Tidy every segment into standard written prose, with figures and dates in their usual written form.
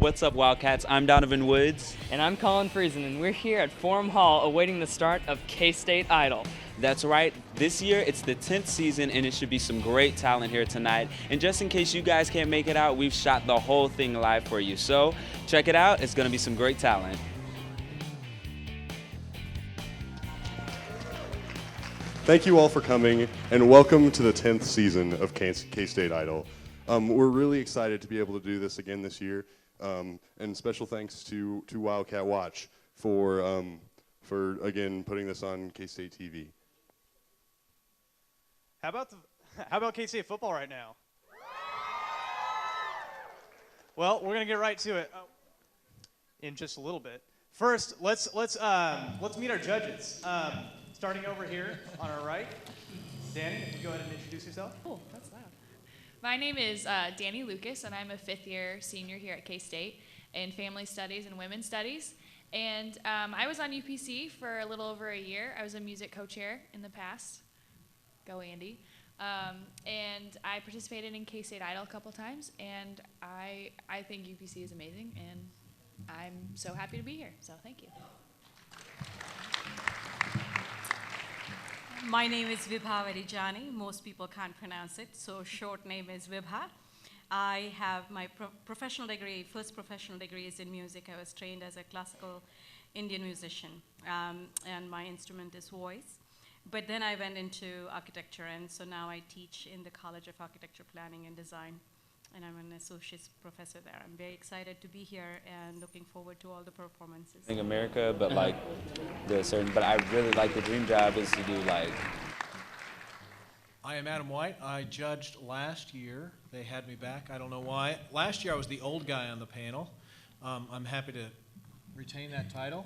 What's up, Wildcats? I'm Donovan Woods. And I'm Colin Friesen, and we're here at Forum Hall awaiting the start of K-State Idol. That's right. This year, it's the 10th season, and it should be some great talent here tonight. And just in case you guys can't make it out, we've shot the whole thing live for you. So check it out. It's going to be some great talent. Thank you all for coming, and welcome to the 10th season of K-State Idol. We're really excited to be able to do this again this year, and special thanks to Wildcat Watch for again putting this on K-State TV. How about K-State football right now? Well, we're gonna get right to it in just a little bit. First, let's meet our judges. Starting over here on our right, Danny, if you go ahead and introduce yourself. Oh, that's loud. My name is Danny Lucas, and I'm a fifth-year senior here at K-State in Family Studies and Women's Studies. And I was on UPC for a little over a year. I was a music co-chair in the past. Go Andy. And I participated in K-State Idol a couple times, and I think UPC is amazing, and I'm so happy to be here. So thank you. My name is Vibha Varijani. Most people can't pronounce it, so short name is Vibha. I have my professional degree, first professional degree is in music. I was trained as a classical Indian musician, and my instrument is voice. But then I went into architecture, and so now I teach in the College of Architecture, Planning and Design, and I'm an associate professor there. I'm very excited to be here and looking forward to all the performances. In America, but but I really like the dream job is to do like. I am Adam White. I judged last year. They had me back. I don't know why. Last year I was the old guy on the panel. I'm happy to retain that title.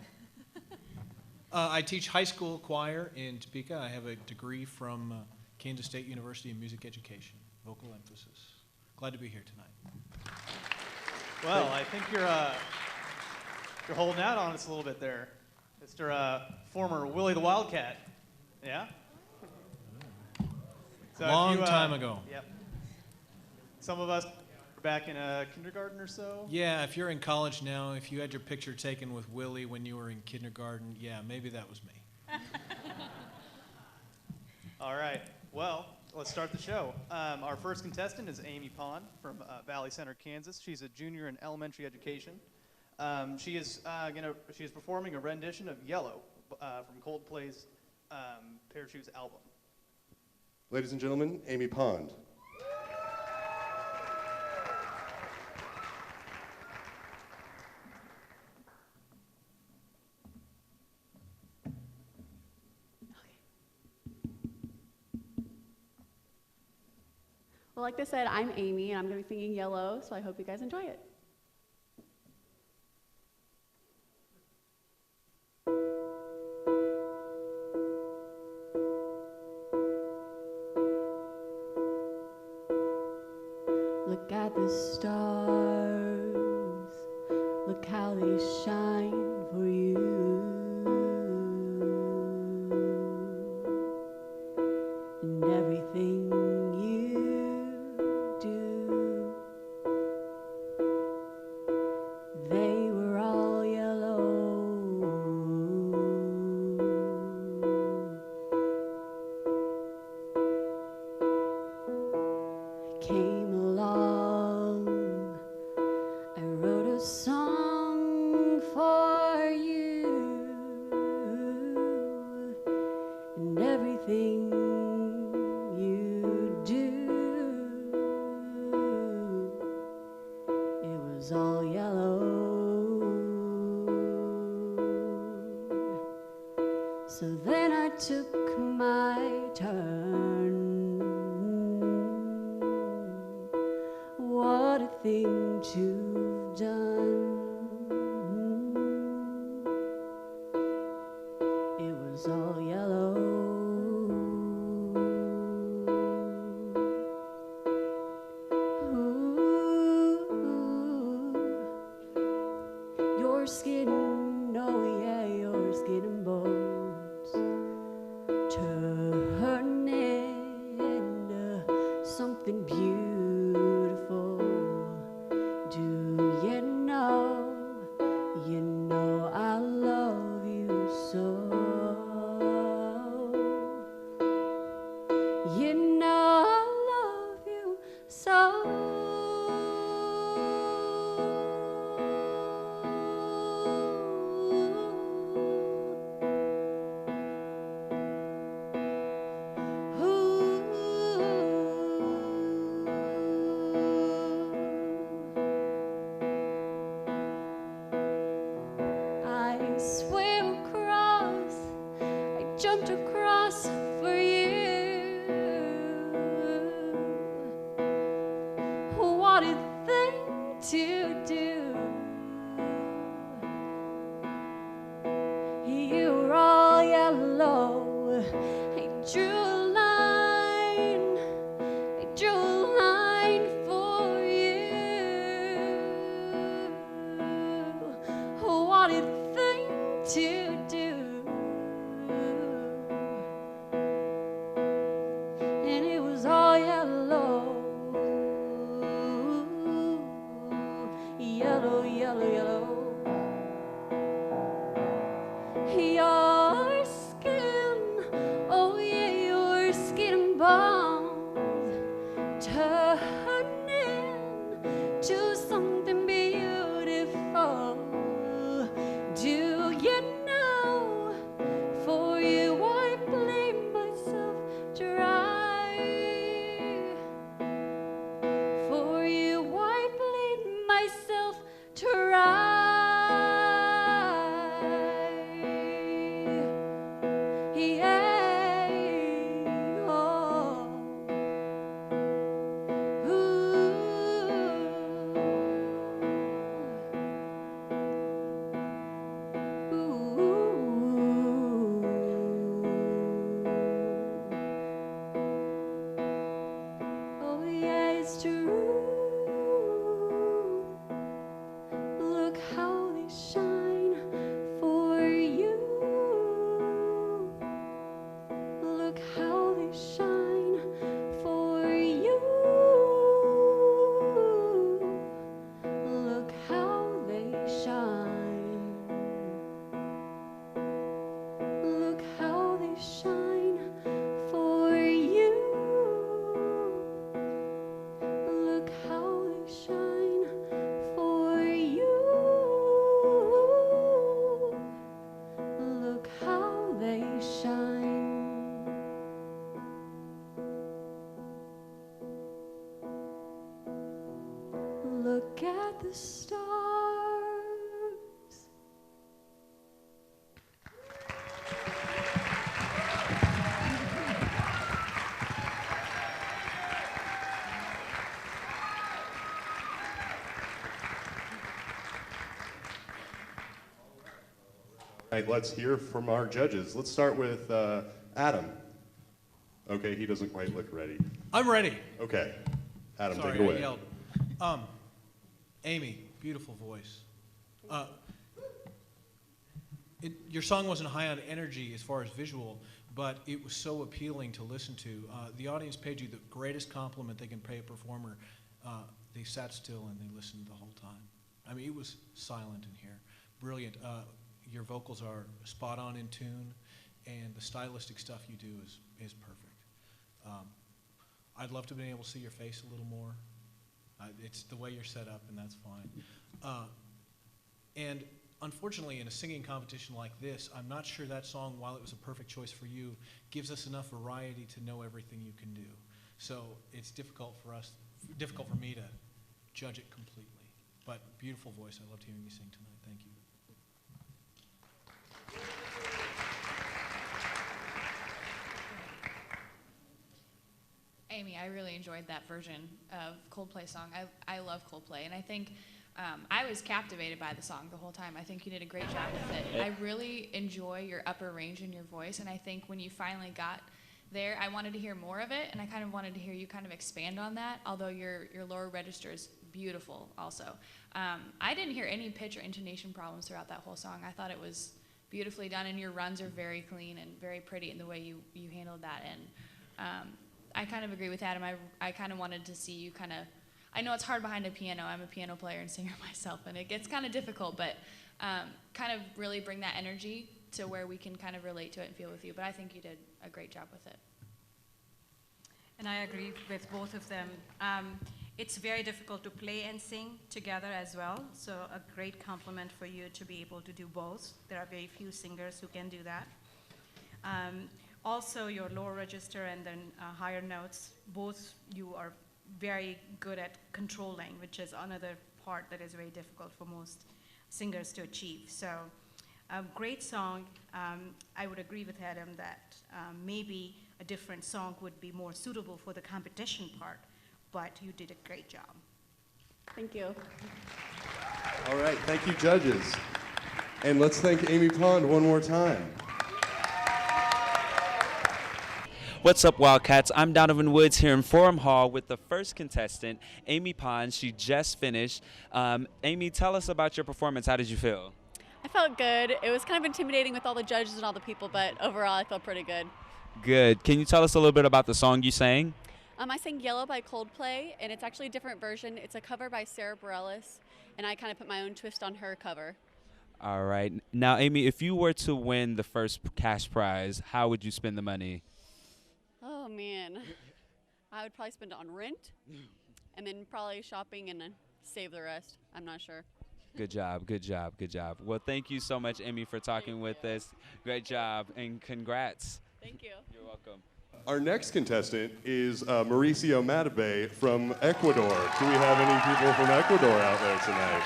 I teach high school choir in Topeka. I have a degree from Kansas State University in music education, vocal emphasis. Glad to be here tonight. Well, I think you're holding out on us a little bit there, Mr. Former Willie the Wildcat. Yeah. So Long time ago. Yep. Some of us were back in kindergarten or so. Yeah, if you're in college now, if you had your picture taken with Willie when you were in kindergarten, yeah, maybe that was me. All right. Well, let's start the show. Our first contestant is Amy Pond from Valley Center, Kansas. She's a junior in elementary education. She is performing a rendition of "Yellow" from Coldplay's Parachutes album. Ladies and gentlemen, Amy Pond. Well, like they said, I'm Amy, and I'm going to be singing Yellow, so I hope you guys enjoy it. Look at the stars, look how they shine for you. And everything they were all yellow. Came along, I wrote a song for you, and everything you do, it was all yellow. So then I took my turn. What a thing to have done. It was all yellow. Ooh, your skin, oh yeah, your skin and bones turning into something beautiful. Do you know what a thing to do. You were all yellow. I drew a line. I drew a line for you. What a thing to do. And it was all yellow. Yellow, yellow, yellow. Your skin, oh yeah, your skin and bones turning to something beautiful. Do you know? For you, I blame myself dry. For you, I blame myself dry. Oh yeah, it's true. Look how they shine for you. Look how they shine for you. Look how they shine. Look how they shine for you. Look how they shine for you. Look how they shine. Look at the stars. All right, let's hear from our judges. Let's start with Adam. Okay, he doesn't quite look ready. I'm ready. Okay, Adam, Sorry, take it away. I yelled. Amy, beautiful voice. Your song wasn't high on energy as far as visual, but it was so appealing to listen to. The audience paid you the greatest compliment they can pay a performer. They sat still and they listened the whole time. I mean, it was silent in here. Brilliant. Your vocals are spot on in tune, and the stylistic stuff you do is perfect. I'd love to be able to see your face a little more. It's the way you're set up, and that's fine. And unfortunately, in a singing competition like this, I'm not sure that song, while it was a perfect choice for you, gives us enough variety to know everything you can do. So it's difficult for me to judge it completely. But beautiful voice. I loved hearing you sing tonight. Thank you. Amy, I really enjoyed that version of Coldplay song. I love Coldplay, and I think I was captivated by the song the whole time. I think you did a great job with it. I really enjoy your upper range in your voice, and I think when you finally got there, I wanted to hear more of it, and I kind of wanted to hear you kind of expand on that, although your lower register is beautiful also. I didn't hear any pitch or intonation problems throughout that whole song. I thought it was beautifully done, and your runs are very clean and very pretty in the way you handled that. And I kind of agree with Adam. I kind of wanted to see you kind of, I know it's hard behind a piano. I'm a piano player and singer myself, and it gets kind of difficult, but kind of really bring that energy to where we can kind of relate to it and feel with you. But I think you did a great job with it. And I agree with both of them. It's very difficult to play and sing together as well, so a great compliment for you to be able to do both. There are very few singers who can do that. Also, your lower register and then higher notes, both you are very good at controlling, which is another part that is very difficult for most singers to achieve. So, a great song. I would agree with Adam that maybe a different song would be more suitable for the competition part, but you did a great job. Thank you. All right, thank you, judges. And let's thank Amy Pond one more time. What's up, Wildcats? I'm Donovan Woods here in Forum Hall with the first contestant, Amy Pond. She just finished. Amy, tell us about your performance. How did you feel? I felt good. It was kind of intimidating with all the judges and all the people, but overall I felt pretty good. Good. Can you tell us a little bit about the song you sang? I sang Yellow by Coldplay, and it's actually a different version. It's a cover by Sarah Bareilles, and I kind of put my own twist on her cover. All right. Now, Amy, if you were to win the first cash prize, how would you spend the money? Oh, man. I would probably spend it on rent, and then probably shopping and then save the rest. I'm not sure. Good job, good job, good job. Well, thank you so much, Amy, for talking with us. Great job, and congrats. Thank you. You're welcome. Our next contestant is Mauricio Matabe from Ecuador. Do we have any people from Ecuador out there tonight?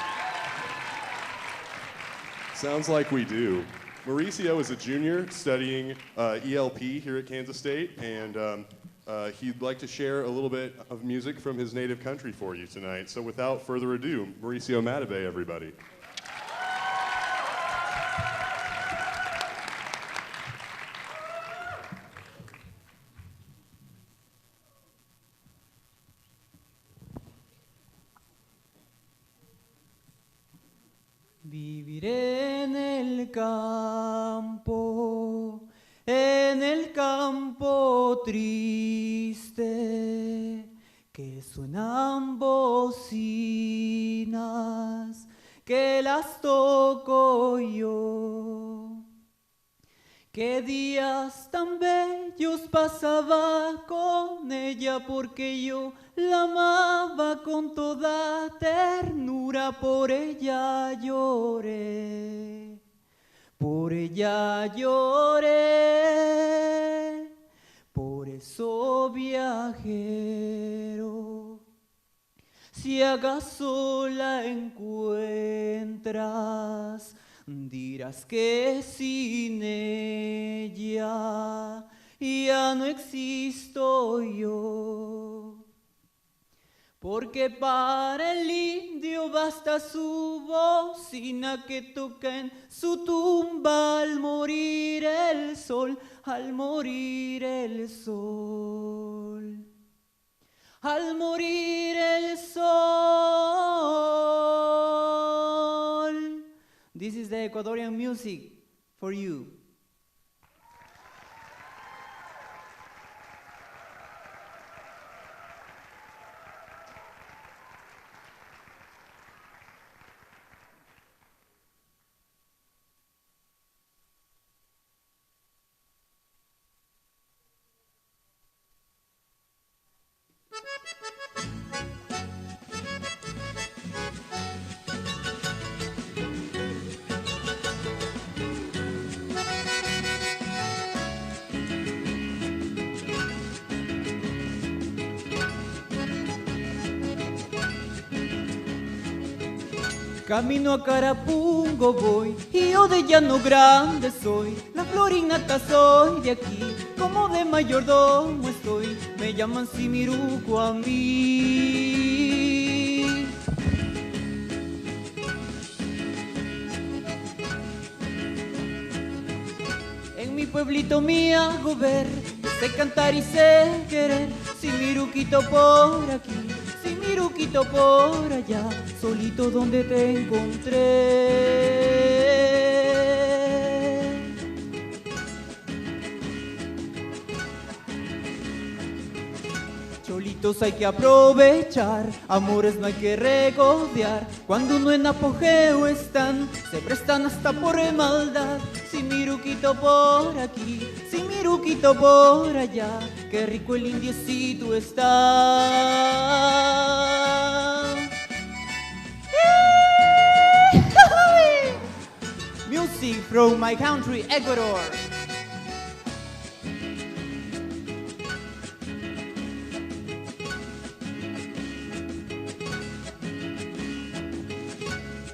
Sounds like we do. Mauricio is a junior studying ELP here at Kansas State, and he'd like to share a little bit of music from his native country for you tonight. So without further ado, Mauricio Matabe, everybody. Viviré en el campo triste, que suenan bocinas, que las toco yo. Qué días tan bellos pasaba con ella, porque yo la amaba con toda ternura. Por ella lloré, por ella lloré. Por eso, viajero, si acaso la encuentras, dirás que sin ella ya no existo yo. Porque para el indio basta su bocina, que toca en su tumba al morir el sol, al morir el sol, al morir el sol. This is the Ecuadorian music for you. Camino a Carapungo voy, y yo de llano grande soy. La florinata soy de aquí, como de mayordomo estoy. Me llaman Simiruco a mí. En mi pueblito me hago ver, sé cantar y sé querer. Simiruquito por aquí, Simiruquito por allá, solito donde te encontré. Cholitos hay que aprovechar, amores no hay que regodear. Cuando uno en apogeo están, se prestan hasta por maldad. Simiruquito por aquí, Simiruquito por allá, qué rico el indiecito está. Music from my country, Ecuador.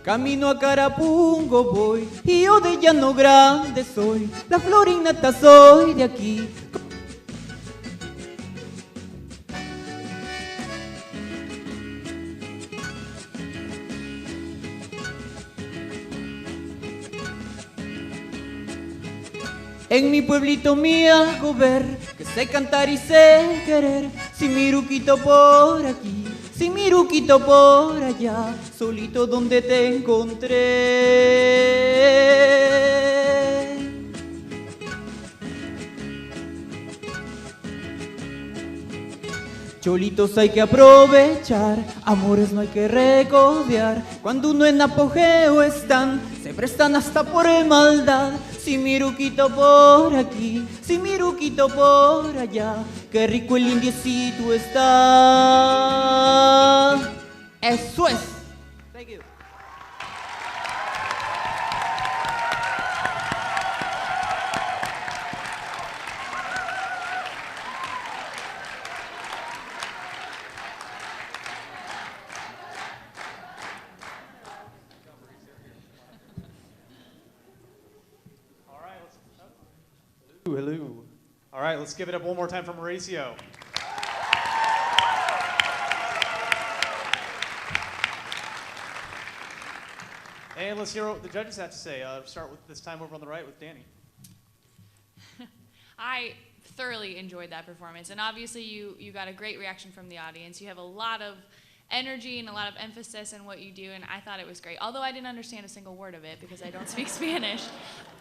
Camino a Carapungo voy, y yo de llano grande soy. La florinata soy de aquí. En mi pueblito me hago ver que sé cantar y sé querer. Si mi ruquito por aquí, si mi ruquito por allá, solito donde te encontré. Cholitos hay que aprovechar, amores no hay que regodear. Cuando uno en apogeo están, se prestan hasta por maldad. Si mi ruquito por aquí, si mi ruquito por allá, qué rico el indiecito está. Eso es. Thank you. Hello. All right, let's give it up one more time for Mauricio. And let's hear what the judges have to say. Start with this time over on the right with Danny. I thoroughly enjoyed that performance, and obviously you got a great reaction from the audience. You have a lot of energy and a lot of emphasis in what you do, and I thought it was great. Although I didn't understand a single word of it because I don't speak Spanish,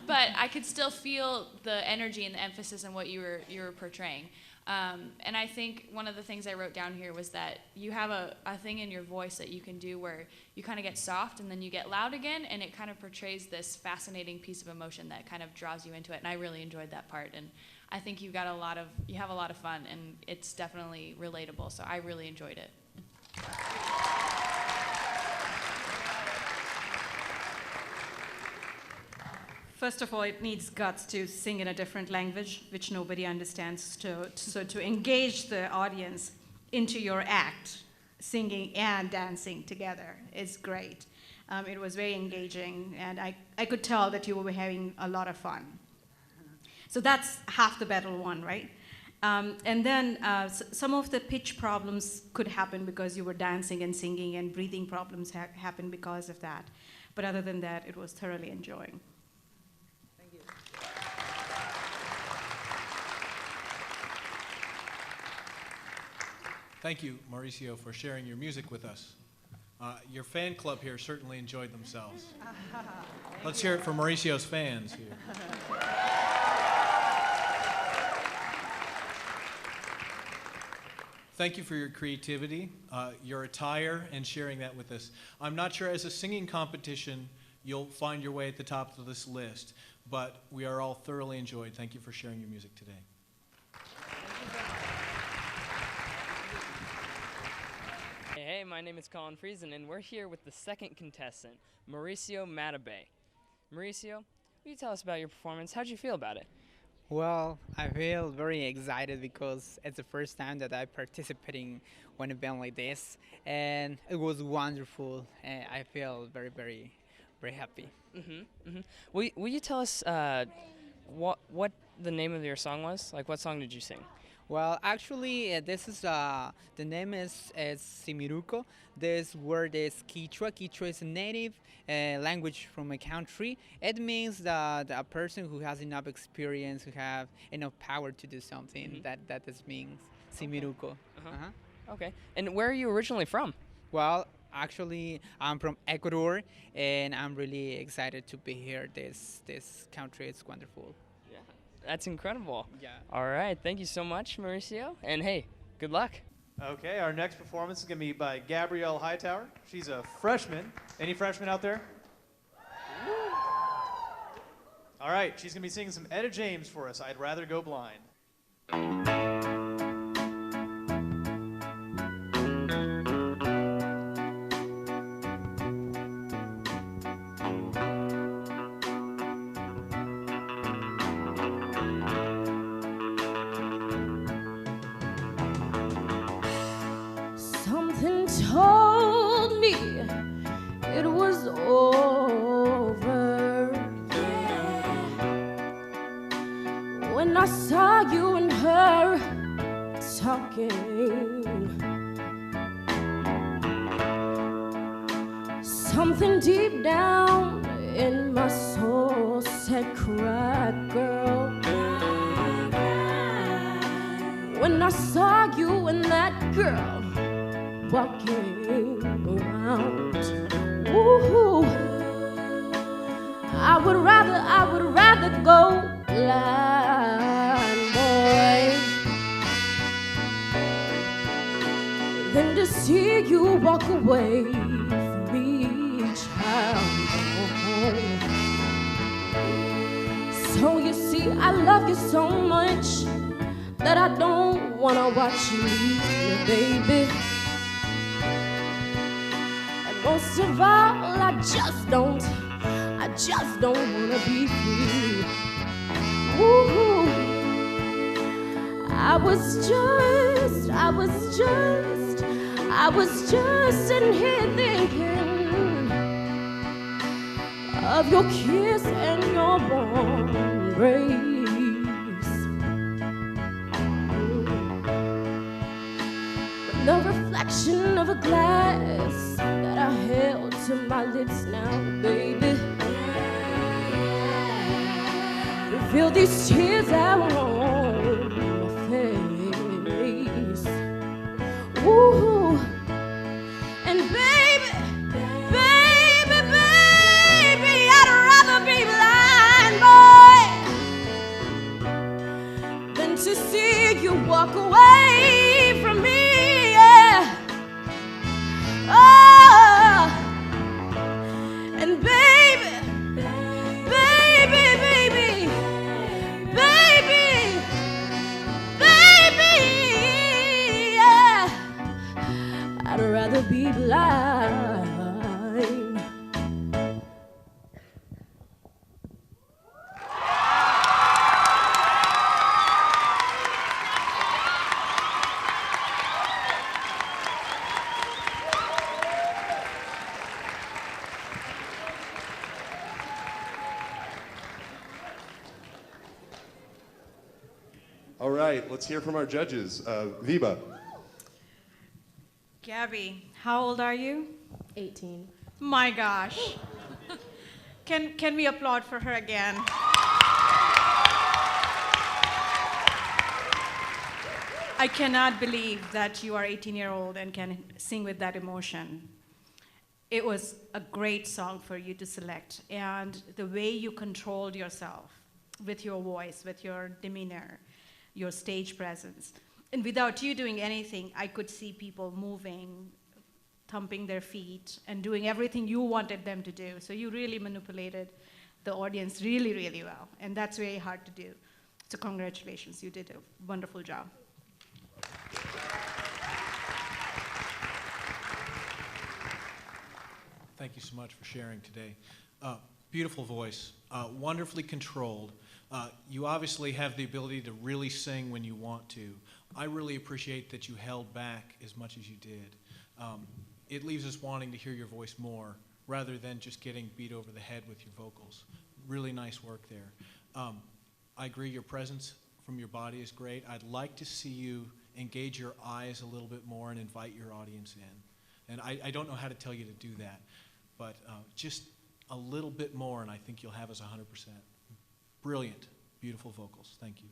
but I could still feel the energy and the emphasis in what you were portraying. And I think one of the things I wrote down here was that you have a thing in your voice that you can do where you kind of get soft and then you get loud again, and it kind of portrays this fascinating piece of emotion that kind of draws you into it. And I really enjoyed that part. And I think you have a lot of fun, and it's definitely relatable. So I really enjoyed it. First of all, it needs guts to sing in a different language, which nobody understands. So to engage the audience into your act, singing and dancing together is great. It was very engaging, and I could tell that you were having a lot of fun. So that's half the battle won, right? And then some of the pitch problems could happen because you were dancing and singing, and breathing problems happened because of that. But other than that, it was thoroughly enjoying. Thank you, Mauricio, for sharing your music with us. Your fan club here certainly enjoyed themselves. Let's hear it for Mauricio's fans here. Thank you for your creativity, your attire, and sharing that with us. I'm not sure as a singing competition you'll find your way at the top of this list, but we are all thoroughly enjoyed. Thank you for sharing your music today. Hey, my name is Colin Friesen, and we're here with the second contestant, Mauricio Matabay. Mauricio, will you tell us about your performance? How'd you feel about it? Well, I feel very excited because it's the first time that I'm participating in an event like this, and it was wonderful. And I feel very, very, very happy. Will you tell us what the name of your song was? Like, what song did you sing? Well, actually, this is the name is Simiruko. This word is Quechua. Quechua is a native language from a country. It means that a person who has enough experience, who have enough power to do something. That this means Simiruko. Okay. And where are you originally from? Well, actually, I'm from Ecuador, and I'm really excited to be here. This country is wonderful. That's incredible. Yeah. All right. Thank you so much, Mauricio. And hey, good luck. Okay, our next performance is going to be by Gabrielle Hightower. She's a freshman. Any freshmen out there? All right, she's going to be singing some Etta James for us, I'd Rather Go Blind. Something told me it was over, yeah. When I saw you and her talking, something deep down in my soul said, cry, girl. when I saw you and that girl walking around. Ooh, I would rather go blind, boy, than to see you walk away from me, child. So you see, I love you so much that I don't wanna watch you leave me, baby. And most of all, I just don't wanna be free. Ooh, I was just sitting here thinking of your kiss and your warm embrace. The reflection of a glass that I held to my lips now, baby. Reveal these tears that were on my face. Ooh, and baby, I'd rather be blind, boy, than to see you walk away from me, yeah. Oh, and baby, yeah, I'd rather be blind. All right, let's hear from our judges. Viva. Gabby, how old are you? 18. My gosh. Can we applaud for her again? I cannot believe that you are 18-year-old and can sing with that emotion. It was a great song for you to select, and the way you controlled yourself with your voice, with your demeanor, your stage presence. And without you doing anything, I could see people moving, thumping their feet, and doing everything you wanted them to do. So you really manipulated the audience really, really well. And that's very hard to do. So congratulations, you did a wonderful job. Thank you so much for sharing today. Beautiful voice, wonderfully controlled. You obviously have the ability to really sing when you want to. I really appreciate that you held back as much as you did. It leaves us wanting to hear your voice more rather than just getting beat over the head with your vocals. Really nice work there. I agree your presence from your body is great. I'd like to see you engage your eyes a little bit more and invite your audience in. And I don't know how to tell you to do that, but just a little bit more and I think you'll have us 100%. Brilliant, beautiful vocals. Thank you.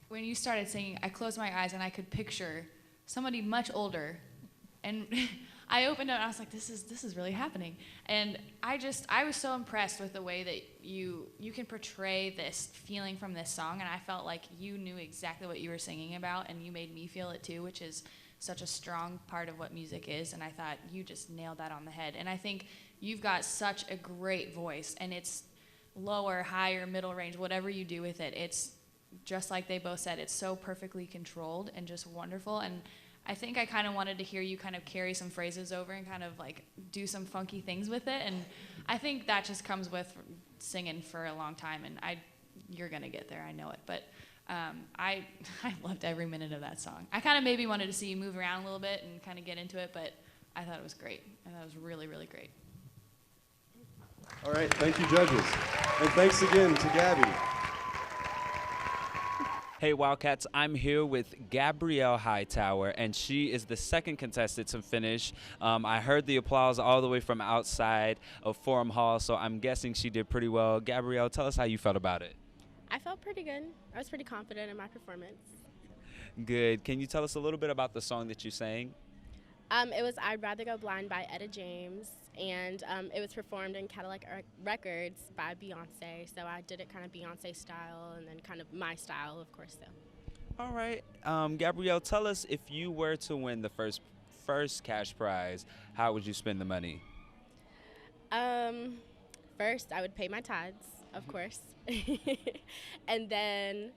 When you started singing, I closed my eyes and I could picture somebody much older, and I opened up and I was like, this is really happening. And I was so impressed with the way that you can portray this feeling from this song, and I felt like you knew exactly what you were singing about, and you made me feel it too, which is such a strong part of what music is, and I thought you just nailed that on the head. And I think you've got such a great voice, and it's lower, higher, middle range, whatever you do with it, it's just like they both said, it's so perfectly controlled and just wonderful. And I think I kind of wanted to hear you kind of carry some phrases over and kind of like do some funky things with it, and I think that just comes with singing for a long time, and you're gonna get there, I know it. But I loved every minute of that song. I kind of maybe wanted to see you move around a little bit and kind of get into it, but I thought it was great. I thought it was really, really great. All right, thank you, judges. And thanks again to Gabby. Hey Wildcats, I'm here with Gabrielle Hightower, and she is the second contestant to finish. I heard the applause all the way from outside of Forum Hall, so I'm guessing she did pretty well. Gabrielle, tell us how you felt about it. I felt pretty good. I was pretty confident in my performance. Good. Can you tell us a little bit about the song that you sang? It was I'd Rather Go Blind by Etta James, and it was performed in Cadillac Records by Beyonce, so I did it kind of Beyonce style and then kind of my style, of course, so. All right. Gabrielle, tell us, if you were to win the first cash prize, how would you spend the money? First, I would pay my tithes, of course, and then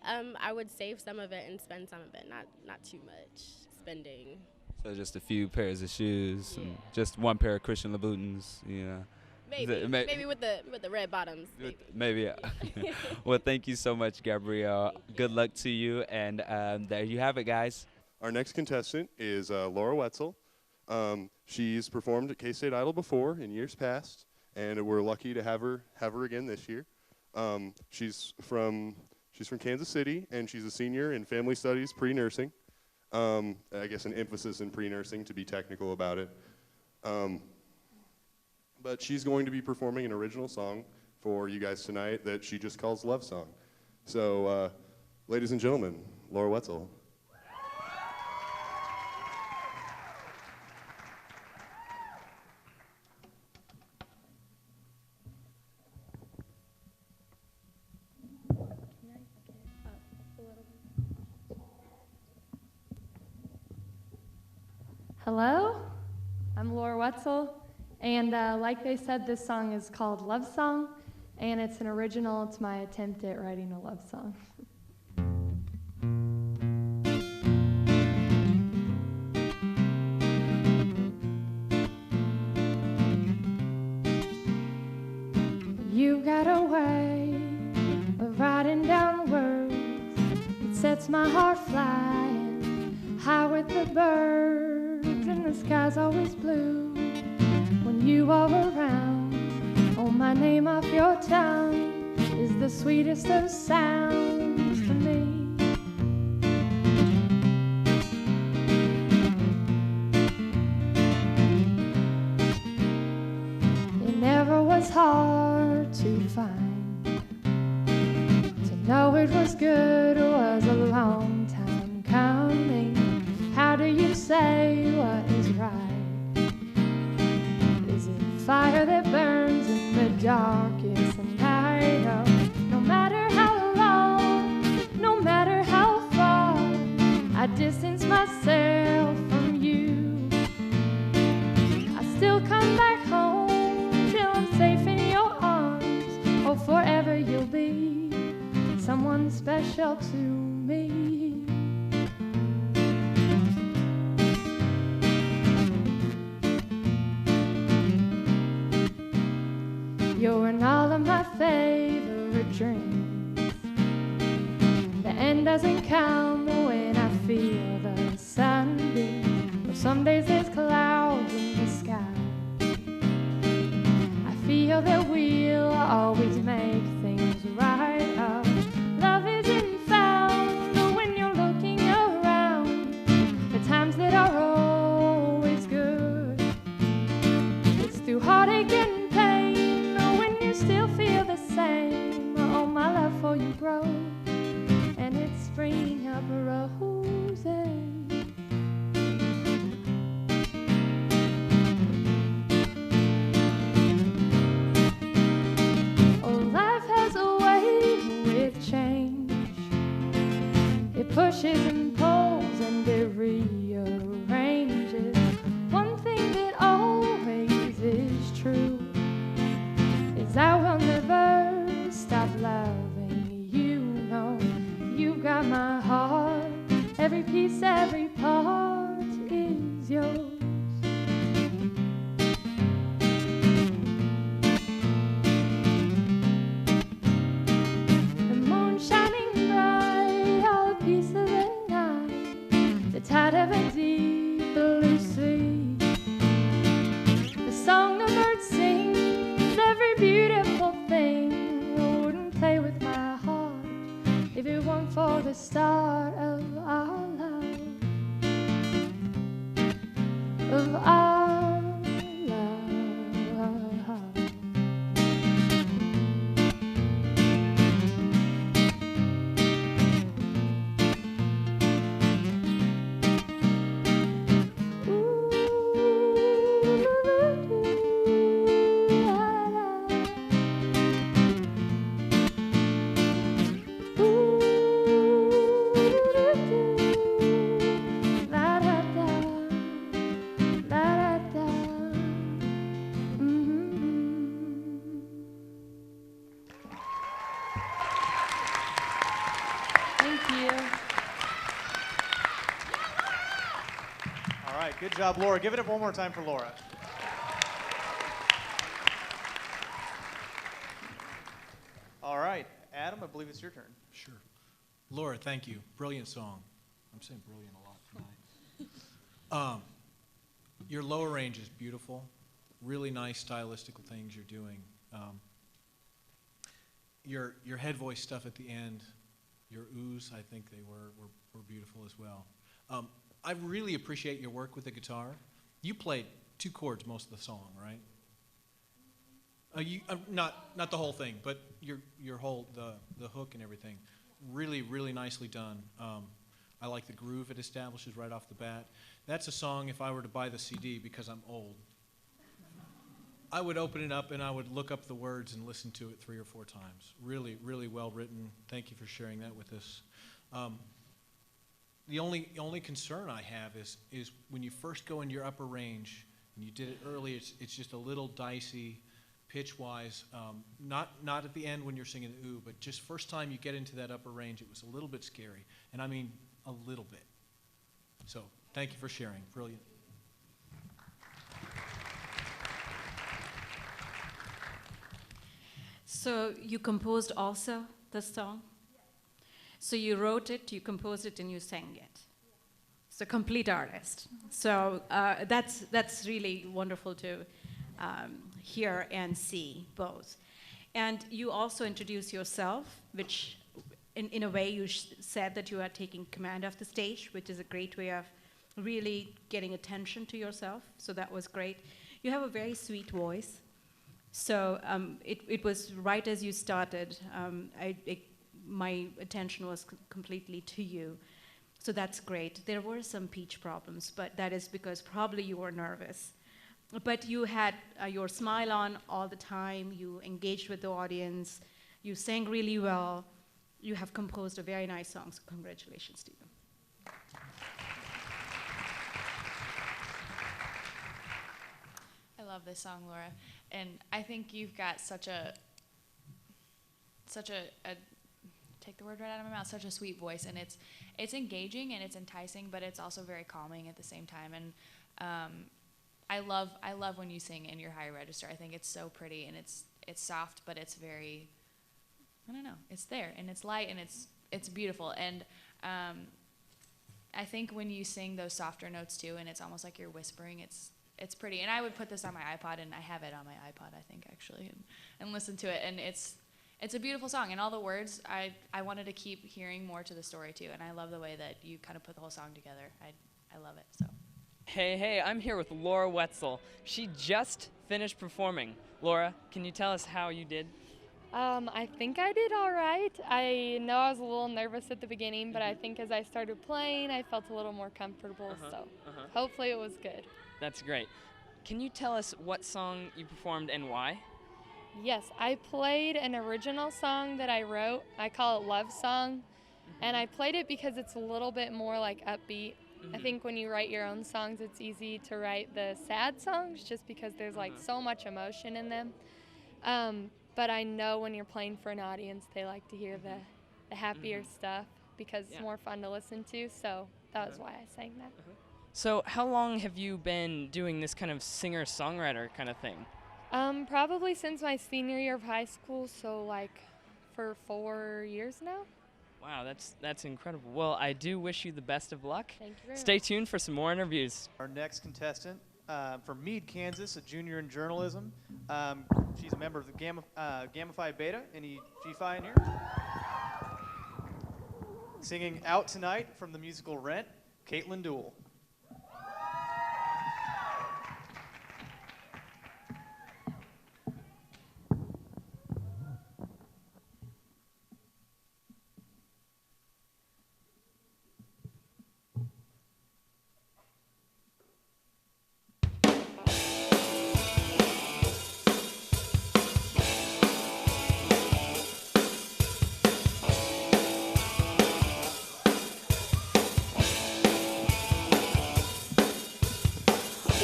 I would save some of it and spend some of it, not too much spending. So just a few pairs of shoes, and just one pair of Christian Louboutins, you know. Maybe with the red bottoms. Maybe. Well, thank you so much, Gabrielle. Good luck to you, and there you have it, guys. Our next contestant is Laura Wetzel. She's performed at K-State Idol before in years past, and we're lucky to have her again this year. She's from Kansas City, and she's a senior in family studies pre-nursing. I guess an emphasis in pre-nursing, to be technical about it. But she's going to be performing an original song for you guys tonight that she just calls Love Song. So, ladies and gentlemen, Laura Wetzel. Hello, I'm Laura Wetzel, and like they said, this song is called Love Song, and it's an original. It's my attempt at writing a love song. You got a way of writing down words. It sets my heart flying high with the birds. And the sky's always blue when you are around. Oh, my name off your tongue is the sweetest of sounds to me. It never was hard to find. To know it was good was a long time coming. How do you say what is right? Is it fire that burns in the darkest night? Oh, no matter how long, no matter how far, I distance myself from you. I still come back home till I'm safe in your arms. Oh, forever you'll be someone special to me. You're in all of my favorite dreams. The end doesn't come when I feel the sunbeam. But some days there's clouds in the sky. I feel that we'll always make things right up. Love isn't found when you're looking around. The times that are always good. It's through heartache and still feel the same. Oh, my love for you grows, and it's springing up roses. Oh, life has a way with change. It pushes and pulls and it rearranges. One thing that always is true, I will never stop loving you, no. You got my heart, every piece, every part is yours. The moon shining bright, all the peace of the night, the tide of a deep blue sea, the song the birds sing, every beautiful thing. Wouldn't play with my heart give you one for the start of our love, of our love. Thank you. All right, good job, Laura. Give it up one more time for Laura. All right, Adam, I believe it's your turn. Sure. Laura, thank you. Brilliant song. I'm saying brilliant a lot tonight. Your lower range is beautiful. Really nice stylistical things you're doing. Your head voice stuff at the end, your oohs, I think they were beautiful as well. I really appreciate your work with the guitar. You played 2 chords most of the song, right? Not the whole thing, but your whole the hook and everything, really nicely done. I like the groove it establishes right off the bat. That's a song, if I were to buy the CD, because I'm old, I would open it up and I would look up the words and listen to it 3 or 4 times. Really well written. Thank you for sharing that with us. The only concern I have is when you first go into your upper range, and you did it early, it's just a little dicey, pitch-wise. Not at the end when you're singing ooh, but just first time you get into that upper range, it was a little bit scary. And I mean a little bit. So thank you for sharing. Brilliant. So you composed also this song? So you wrote it, you composed it, and you sang it. So complete artist. So that's really wonderful to hear and see both. And you also introduce yourself, which in a way you said that you are taking command of the stage, which is a great way of really getting attention to yourself. So that was great. You have a very sweet voice. So it was right as you started, my attention was completely to you. So that's great. There were some pitch problems, but that is because probably you were nervous. But you had your smile on all the time. You engaged with the audience. You sang really well. You have composed a very nice song, so congratulations to you. I love this song, Laura, and I think you've got such a take the word right out of my mouth, such a sweet voice, and it's engaging and it's enticing, but it's also very calming at the same time. And I love when you sing in your high register. I think it's so pretty, and it's soft, but it's very, I don't know, it's there and it's light and it's beautiful. And I think when you sing those softer notes too, and it's almost like you're whispering, it's pretty. And I would put this on my iPod, and I have it on my iPod, I think, actually, and listen to it. And it's a beautiful song. And all the words, I wanted to keep hearing more to the story, too. And I love the way that you kind of put the whole song together. I love it, so. Hey, I'm here with Laura Wetzel. She just finished performing. Laura, can you tell us how you did? I think I did all right. I know I was a little nervous at the beginning, but I think as I started playing, I felt a little more comfortable, so hopefully it was good. That's great. Can you tell us what song you performed and why? Yes, I played an original song that I wrote. I call it Love Song, and I played it because it's a little bit more like upbeat. I think when you write your own songs, it's easy to write the sad songs just because there's like so much emotion in them. But I know when you're playing for an audience, they like to hear the happier stuff because it's more fun to listen to, so that was why I sang that. So how long have you been doing this kind of singer-songwriter kind of thing? Probably since my senior year of high school, so like for 4 years now. Wow, that's incredible. Well, I do wish you the best of luck. Thank you very Stay much. tuned for some more interviews. Our next contestant from Meade, Kansas, a junior in journalism. She's a member of the Gamma Phi Beta. Any G Phi in here? Singing Out Tonight from the musical Rent, Caitlin Duell.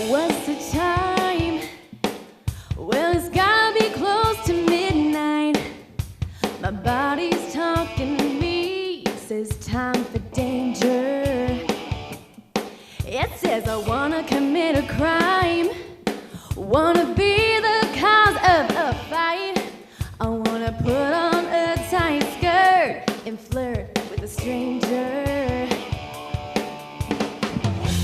What's the time? Well, it's gotta be close to midnight. My body's talking to me, says time for danger. It says I wanna commit a crime, wanna be the cause of a fight. I wanna put on a tight skirt and flirt with a stranger.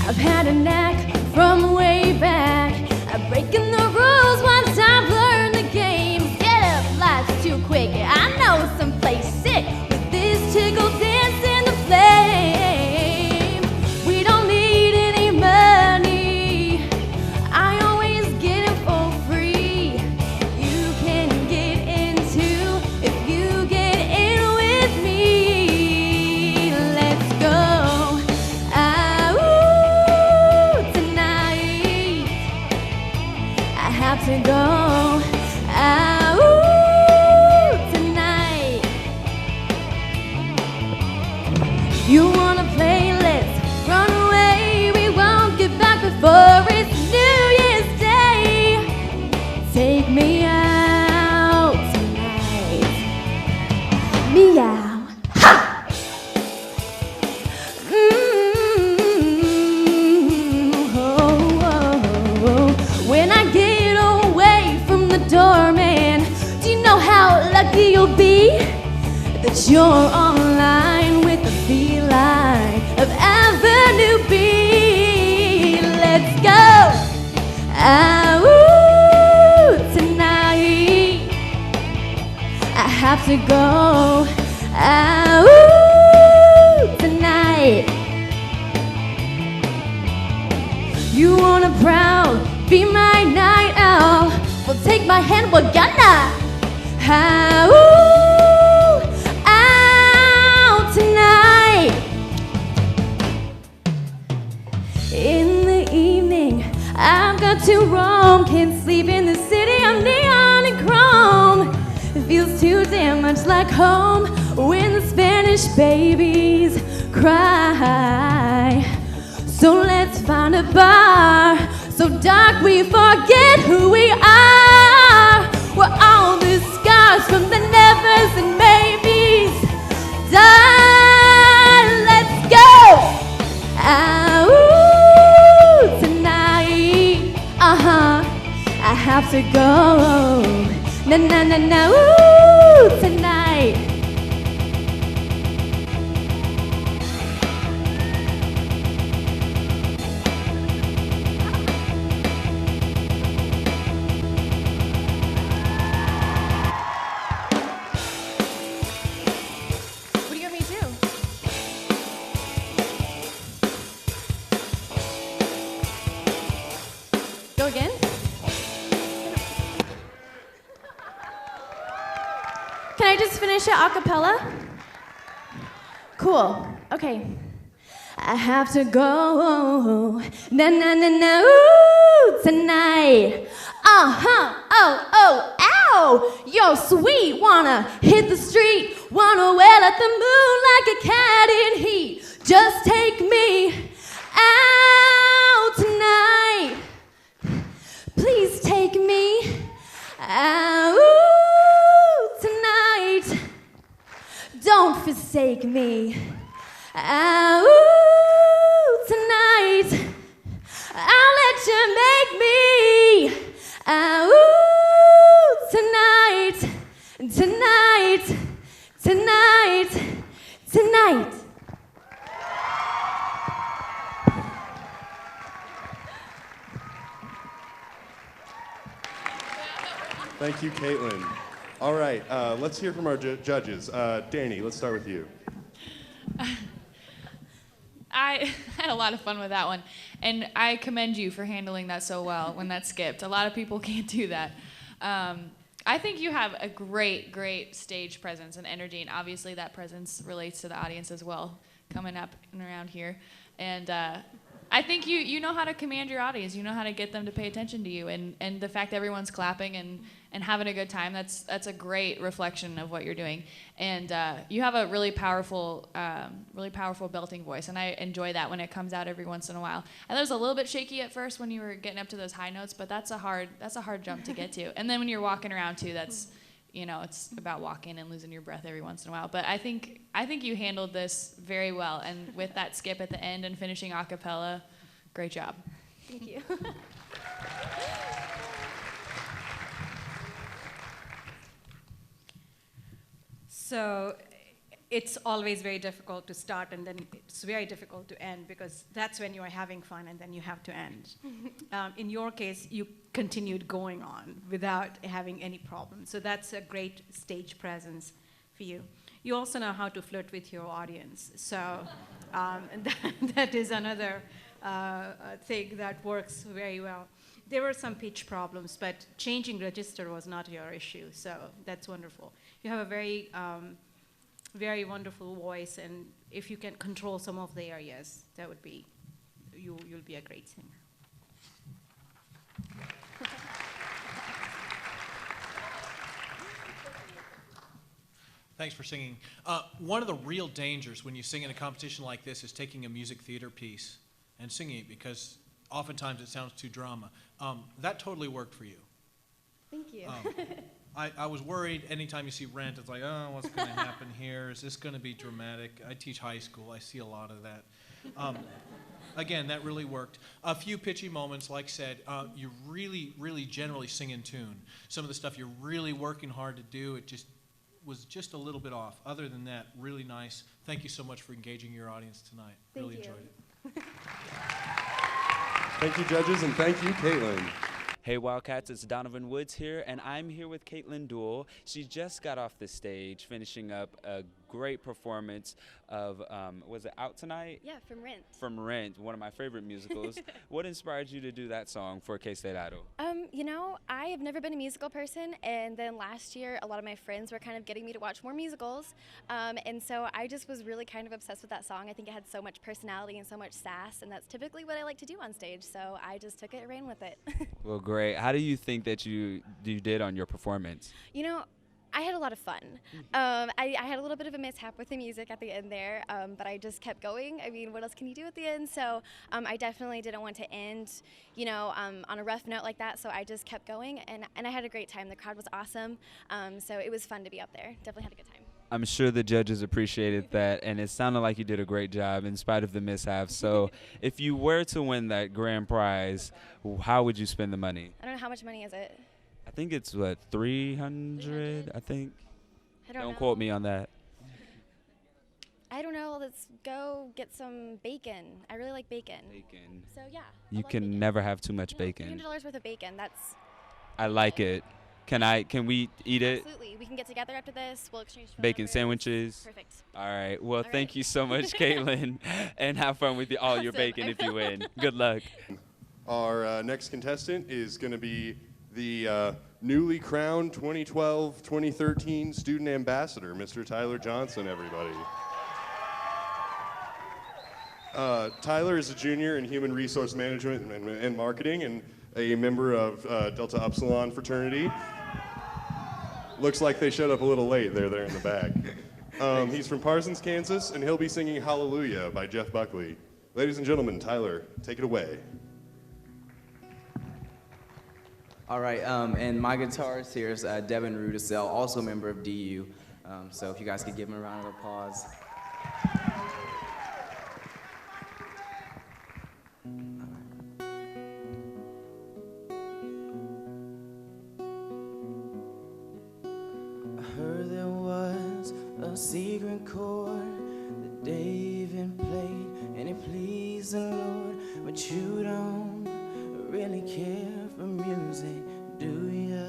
I've had a knack from way back, I'm breaking the rules once I've learned the game. Get up, life's too quick, I know someplace sick with this tickle dance in the flame. We don't need any money, I always get it for free. You can get in too if you get in with me. Let's go. To go out tonight. You wanna play? Let's run away. We won't get back before it's New Year's Day. Take me out tonight. Meow. Ha! When I get doorman, do you know how lucky you'll be that you're online with the feline of Avenue B? Let's go out tonight. I have to go out tonight. You wanna proud, be my night owl. Well, take my hand, we're gonna out tonight. In the evening, I've got to roam. Can't sleep in the city, I'm neon and chrome. It feels too damn much like home when the Spanish babies cry. So let's find a bar so dark we forget who we are. We're all the scars from the nevers and maybes. Die, let's go out tonight. I have to go. Na na na na, tonight. Go again? Can I just finish it a cappella? Cool. Okay. I have to go. Na na na na, tonight. Oh, ow. Yo, sweet, wanna hit the street, wanna wail at the moon like a cat in heat. Just take me out tonight. Please take me out tonight. Don't forsake me out tonight. I'll let you make me out tonight. Tonight. Thank you, Caitlin. All right, let's hear from our judges. Danny, let's start with you. I had a lot of fun with that one, and I commend you for handling that so well when that skipped. A lot of people can't do that. I think you have a great, great stage presence and energy, and obviously that presence relates to the audience as well, coming up and around here. And I think you know how to command your audience. You know how to get them to pay attention to you, and the fact that everyone's clapping and having a good time, that's a great reflection of what you're doing. And you have a really powerful belting voice, and I enjoy that when it comes out every once in a while. I thought it was a little bit shaky at first when you were getting up to those high notes, but that's a hard jump to get to. And then when you're walking around too, that's, it's about walking and losing your breath every once in a while. But I think you handled this very well, and with that skip at the end and finishing a cappella, great job. Thank you. So it's always very difficult to start, and then it's very difficult to end, because that's when you are having fun and then you have to end. In your case, you continued going on without having any problems. So that's a great stage presence for you. You also know how to flirt with your audience. So that is another thing that works very well. There were some pitch problems, but changing register was not your issue. So that's wonderful. You have a very very wonderful voice, and if you can control some of the areas, that would be, you'll be a great singer. Thanks for singing. One of the real dangers when you sing in a competition like this is taking a music theater piece and singing it, because oftentimes it sounds too drama. That totally worked for you. Thank you. I was worried anytime you see Rent, it's like, oh, what's going to happen here? Is this going to be dramatic? I teach high school. I see a lot of that. Again, that really worked. A few pitchy moments, like said, you really, really generally sing in tune. Some of the stuff you're really working hard to do, it just was just a little bit off. Other than that, really nice. Thank you so much for engaging your audience tonight. Thank really you. enjoyed it. Thank you, judges, and thank you, Caitlin. Hey Wildcats, it's Donovan Woods here, and I'm here with Caitlin Duell. She just got off the stage, finishing up a great performance of, was it Out Tonight? Yeah, from Rent. From Rent, one of my favorite musicals. What inspired you to do that song for K-State Idol? I have never been a musical person, and then last year a lot of my friends were kind of getting me to watch more musicals, and so I just was really kind of obsessed with that song. I think it had so much personality and so much sass, and that's typically what I like to do on stage, so I just took it and ran with it. Well, great. How do you think that you did on your performance? I had a lot of fun. I had a little bit of a mishap with the music at the end there, but I just kept going. I mean, what else can you do at the end? So I definitely didn't want to end, on a rough note like that. So I just kept going, and I had a great time. The crowd was awesome, so it was fun to be up there. Definitely had a good time. I'm sure the judges appreciated that, and it sounded like you did a great job in spite of the mishap. So if you were to win that grand prize, how would you spend the money? I don't know, how much money is it? I think it's, what, 300, I think? Don't know. Quote me on that. I don't know. Let's go get some bacon. I really like bacon. Bacon. So, yeah. You can never have too much bacon. $300 worth of bacon. That's... I like it. Can we eat it? Absolutely. We can get together after this. We'll exchange phone Bacon numbers. sandwiches. Perfect. All right. Well, All thank right. you so much, Caitlin, and have fun with all your Awesome. bacon if you win. Good luck. Our next contestant is going to be the newly crowned 2012-2013 student ambassador, Mr. Tyler Johnson, everybody. Tyler is a junior in human resource management and marketing, and a member of Delta Upsilon fraternity. Looks like they showed up a little late. They're there in the back. He's from Parsons, Kansas, and he'll be singing Hallelujah by Jeff Buckley. Ladies and gentlemen, Tyler, take it away. All right, and my guitarist here is Devin Rudisell, also a member of DU. So if you guys could give him a round of applause. I heard there was a secret chord that David played, and it pleased the Lord, but you don't really care for music, do ya?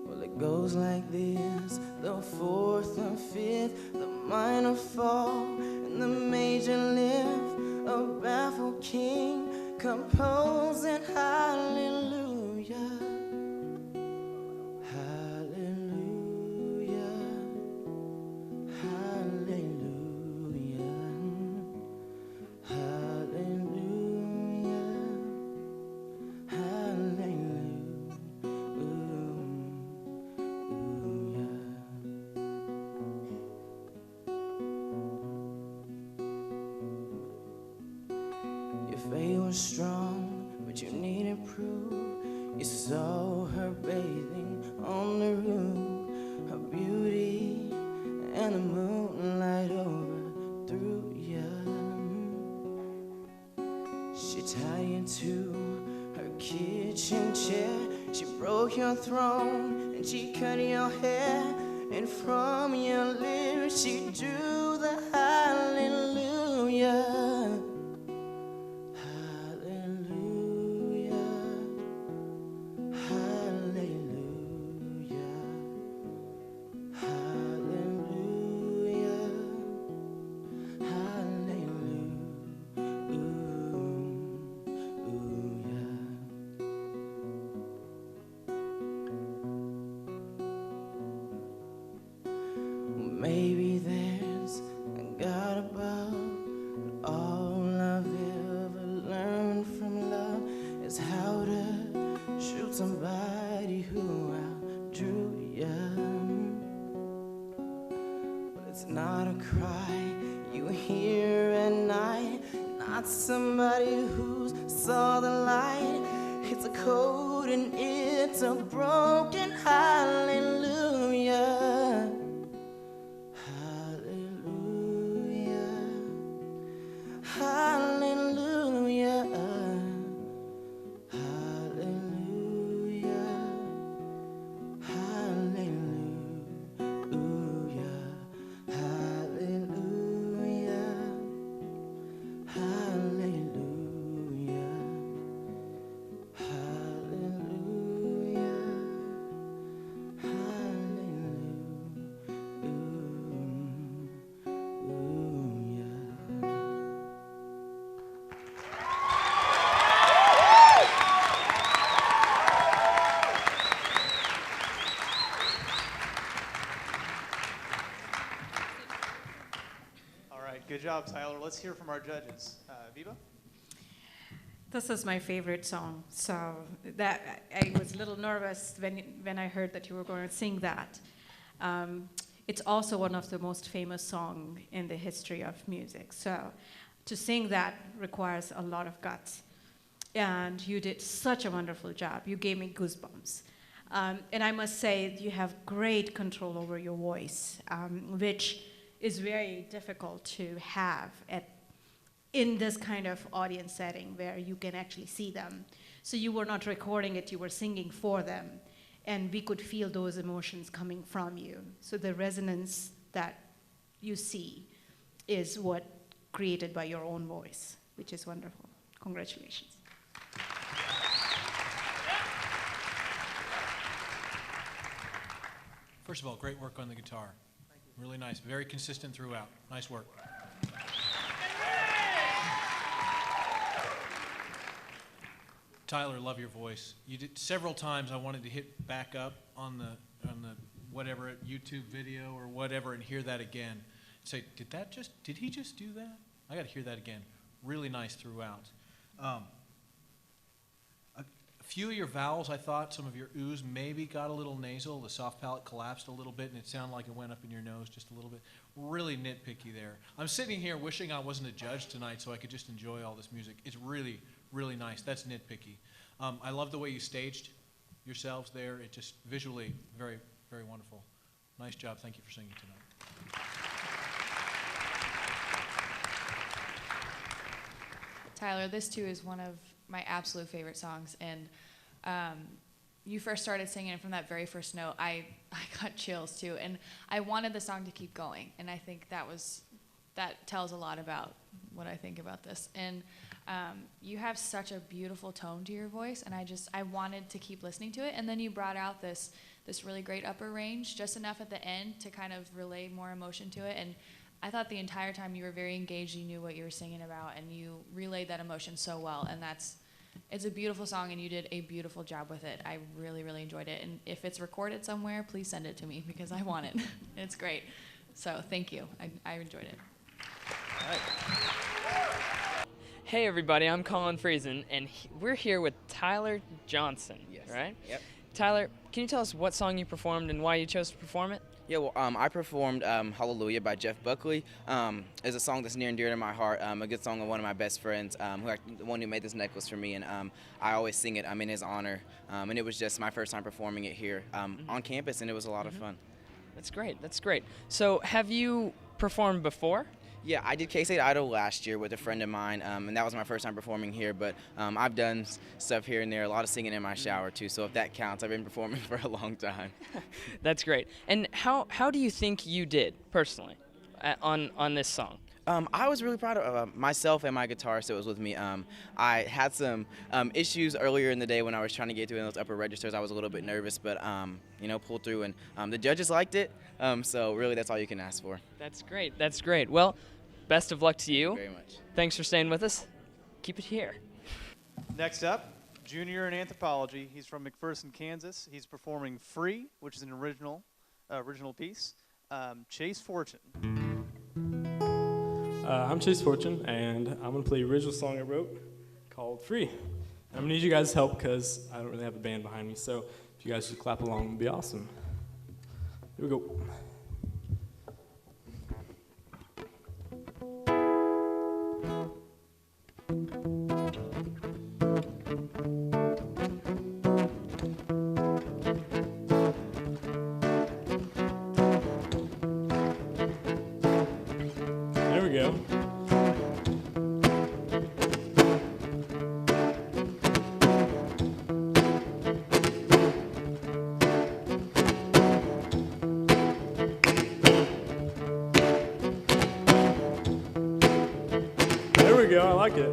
Well, it goes like this: the 4 fourth and fifth, the minor fall and the major lift. A baffled king composing hallelujah, hallelujah, hallelujah, hallelujah, hallelujah. Your faith was strong, but you needed proof. You saw her bathing on the roof, her beauty and the moonlight overthrew you. She tied you to her kitchen chair. She broke your throne and she cut your hair. And from your lips she drew the hallelujah. Hallelujah. Hallelujah. Hallelujah. Maybe there's a God above, but all I've ever learned from love is how to shoot somebody who outdrew you. But it's not a cry you hear at night, not somebody who saw the light. It's a code and it's a broken hallelujah. Hallelujah, hallelujah, hallelujah, hallelujah, hallelujah, All right, good job, Tyler. Let's hear from our judges. Viva? This is my favorite song, so that I was a little nervous when I heard that you were going to sing that. It's also one of the most famous songs in the history of music, so to sing that requires a lot of guts. And you did such a wonderful job. You gave me goosebumps. And I must say, you have great control over your voice, which is very difficult to have in this kind of audience setting where you can actually see them. So you were not recording it, you were singing for them. And we could feel those emotions coming from you. So the resonance that you see is what created by your own voice, which is wonderful. Congratulations. First of all, great work on the guitar. Really nice, very consistent throughout. Nice work. Tyler, love your voice. You did several times. I wanted to hit back up on the whatever YouTube video or whatever and hear that again. Say, did he just do that? I got to hear that again. Really nice throughout. A few of your vowels, I thought some of your oohs maybe got a little nasal. The soft palate collapsed a little bit, and it sounded like it went up in your nose just a little bit. Really nitpicky there. I'm sitting here wishing I wasn't a judge tonight so I could just enjoy all this music. It's really, really nice. That's nitpicky. I love the way you staged yourselves there. It just visually very, very wonderful. Nice job. Thank you for singing tonight. Tyler, this too is one of my absolute favorite songs, and you first started singing, and from that very first note, I got chills too, and I wanted the song to keep going, and I think that tells a lot about what I think about this. And you have such a beautiful tone to your voice, and I wanted to keep listening to it, and then you brought out this this really great upper range, just enough at the end to kind of relay more emotion to it. And I thought the entire time you were very engaged, you knew what you were singing about, and you relayed that emotion so well. And it's a beautiful song, and you did a beautiful job with it. I really, really enjoyed it. And if it's recorded somewhere, please send it to me because I want it. It's great. So thank you. I enjoyed it. All right. Hey everybody, I'm Colin Friesen, and we're here with Tyler Johnson, right? Yep. Tyler, can you tell us what song you performed and why you chose to perform it? Yeah, well, I performed Hallelujah by Jeff Buckley. It's a song that's near and dear to my heart, a good song of one of my best friends, the one who made this necklace for me, and I always sing it in his honor. And it was just my first time performing it here on campus, and it was a lot of fun. That's great, that's great. So have you performed before? Yeah, I did K-State Idol last year with a friend of mine, and that was my first time performing here, but I've done stuff here and there, a lot of singing in my shower too, so if that counts, I've been performing for a long time. That's great. And how do you think you did, personally, on this song? I was really proud of myself and my guitarist that was with me. I had some issues earlier in the day when I was trying to get through those upper registers. I was a little bit nervous, but pulled through, and the judges liked it, so really that's all you can ask for. That's great, that's great. Well, best of luck to you. Thank you very much. Thanks for staying with us. Keep it here. Next up, junior in anthropology. He's from McPherson, Kansas. He's performing Free, which is an original piece. Chase Fortune. I'm Chase Fortune, and I'm going to play the original song I wrote called Free. I'm going to need you guys' help because I don't really have a band behind me, so if you guys just clap along, it would be awesome. Here we go. There we go. There we go, I like it.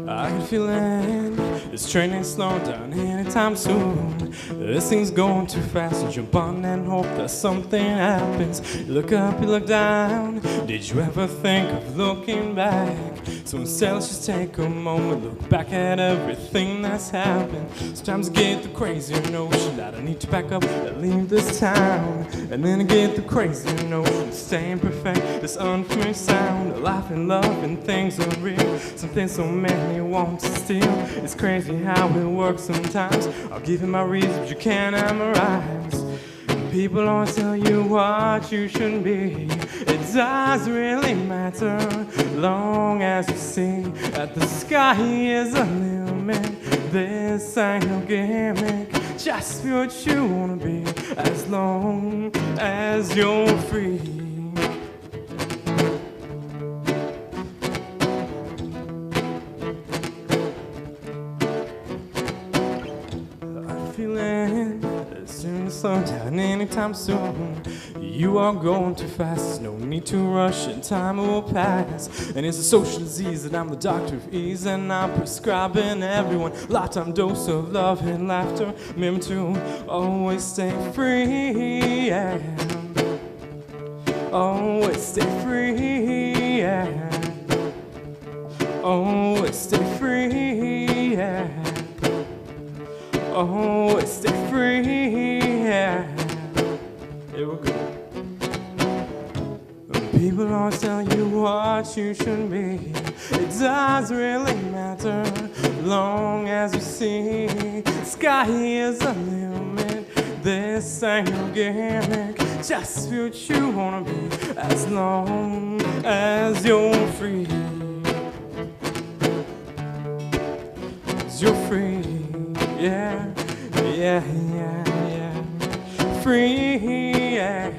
I can feel it. This train ain't slowing down anytime soon. This thing's going too fast. So jump on and hope that something happens. You look up, you look down. Did you ever think of looking back? So instead, let's just take a moment, look back at everything that's happened. Sometimes I get the crazy notion that I need to back up and leave this town. And then I get the crazy notion, staying perfect, this unfamiliar sound. Life and love and things are real, something so many want to steal. It's crazy how it works sometimes. I'll give you my reasons, but you can't memorize. People always tell you what you should be. It doesn't really matter, long as you see that the sky is a limit. This ain't no gimmick, just be what you wanna be, as long as you're free. I'm feeling soon to slow down anytime soon. You are going too fast, there's no need to rush, and time will pass. And it's a social disease that I'm the doctor of ease, and I'm prescribing everyone a lifetime dose of love and laughter. Remember to always stay free, yeah. Always stay free, yeah. Always stay free, yeah. Always stay free, yeah. Here we go. People always tell you what you should be. It doesn't really matter, long as you see the sky is the limit. This ain't no gimmick, just be what you wanna be, as long as you're free. 'Cause you're free, yeah, yeah, yeah, yeah. Free, yeah.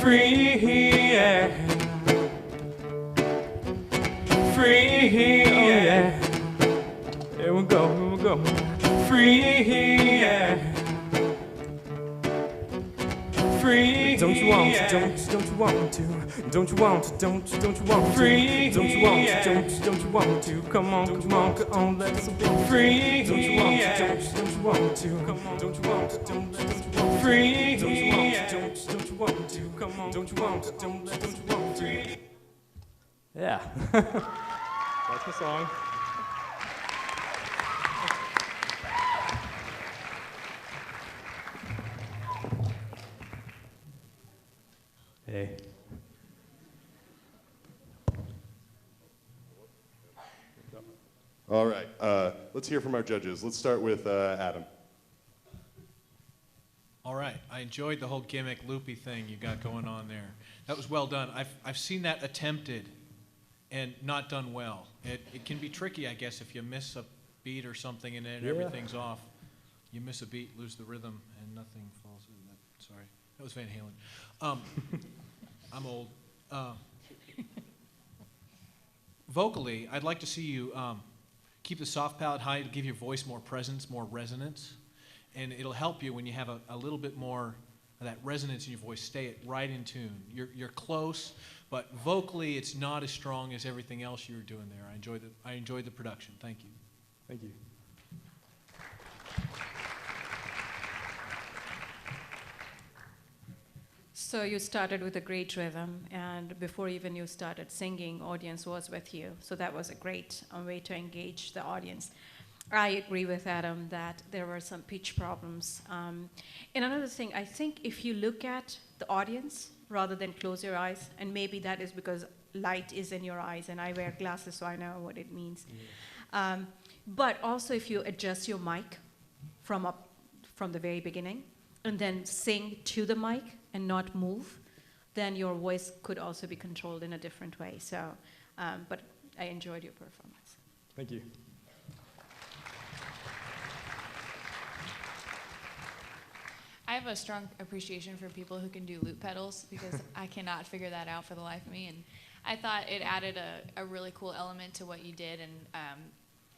Free, yeah. Free, yeah. Here we go, here we go. Free, yeah. free. Don't you want to, don't you want to, don't you want to, don't you want to, free. Don't you want to, don't you want to, come on, let's be free. Don't you want to, don't you want to, come on, don't you want to, let's be free. Don't you want to, don't you want to, come on, don't you want to, let's be free. Yeah. That's my song. Hey. All right, let's hear from our judges. Let's start with Adam. All right, I enjoyed the whole gimmick loopy thing you got going on there. That was well done. I've seen that attempted and not done well. It can be tricky, I guess, if you miss a beat or something and then everything's off. You miss a beat, lose the rhythm, and nothing falls in. Sorry, that was Van Halen. I'm old. Vocally, I'd like to see you keep the soft palate high to give your voice more presence, more resonance, and it'll help you when you have a little bit more of that resonance in your voice. Stay it right in tune. You're close, but vocally it's not as strong as everything else you were doing there. I enjoyed the production. Thank you. Thank you. So you started with a great rhythm, and before even you started singing, audience was with you. So that was a great way to engage the audience. I agree with Adam that there were some pitch problems. And another thing, I think if you look at the audience rather than close your eyes, and maybe that is because light is in your eyes, and I wear glasses, so I know what it means. But also if you adjust your mic from the very beginning, and then sing to the mic and not move, then your voice could also be controlled in a different way. So, but I enjoyed your performance. Thank you. I have a strong appreciation for people who can do loop pedals because I cannot figure that out for the life of me. And I thought it added a really cool element to what you did and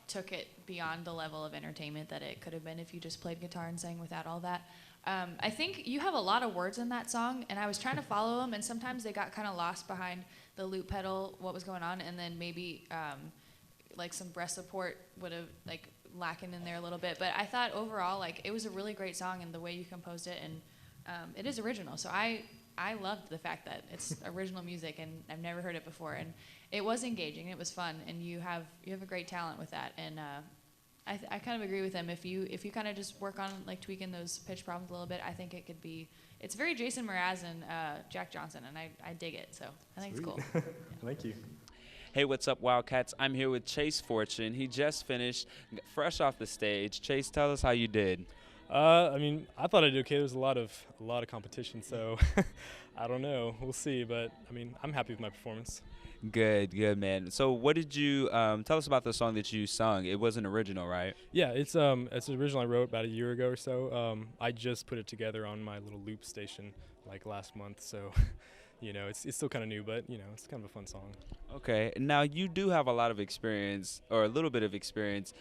took it beyond the level of entertainment that it could have been if you just played guitar and sang without all that. I think you have a lot of words in that song, and I was trying to follow them, and sometimes they got kind of lost behind the loop pedal, what was going on, and then maybe like some breast support would have like lacking in there a little bit. But I thought overall, like, it was a really great song, and the way you composed it, and it is original. So I loved the fact that it's original music, and I've never heard it before, and it was engaging, it was fun, and you have a great talent with that, and I kind of agree with him. If you kind of just work on like tweaking those pitch problems a little bit, I think it could be. It's very Jason Mraz and Jack Johnson, and I dig it. So I think Sweet. It's cool. Thank you. Hey, what's up, Wildcats? I'm here with Chase Fortune. He just finished, fresh off the stage. Chase, tell us how you did. I mean, I thought I did okay. There was a lot of competition, so I don't know. We'll see, but I mean, I'm happy with my performance. Good, man. So what did you tell us about the song that you sung? It wasn't original, right? Yeah, it's an original I wrote about a year ago or so. I just put it together on my little loop station like last month, so you know, it's still kind of new, but you know, it's kind of a fun song. Okay. Now you do have a lot of experience, or a little bit of experience,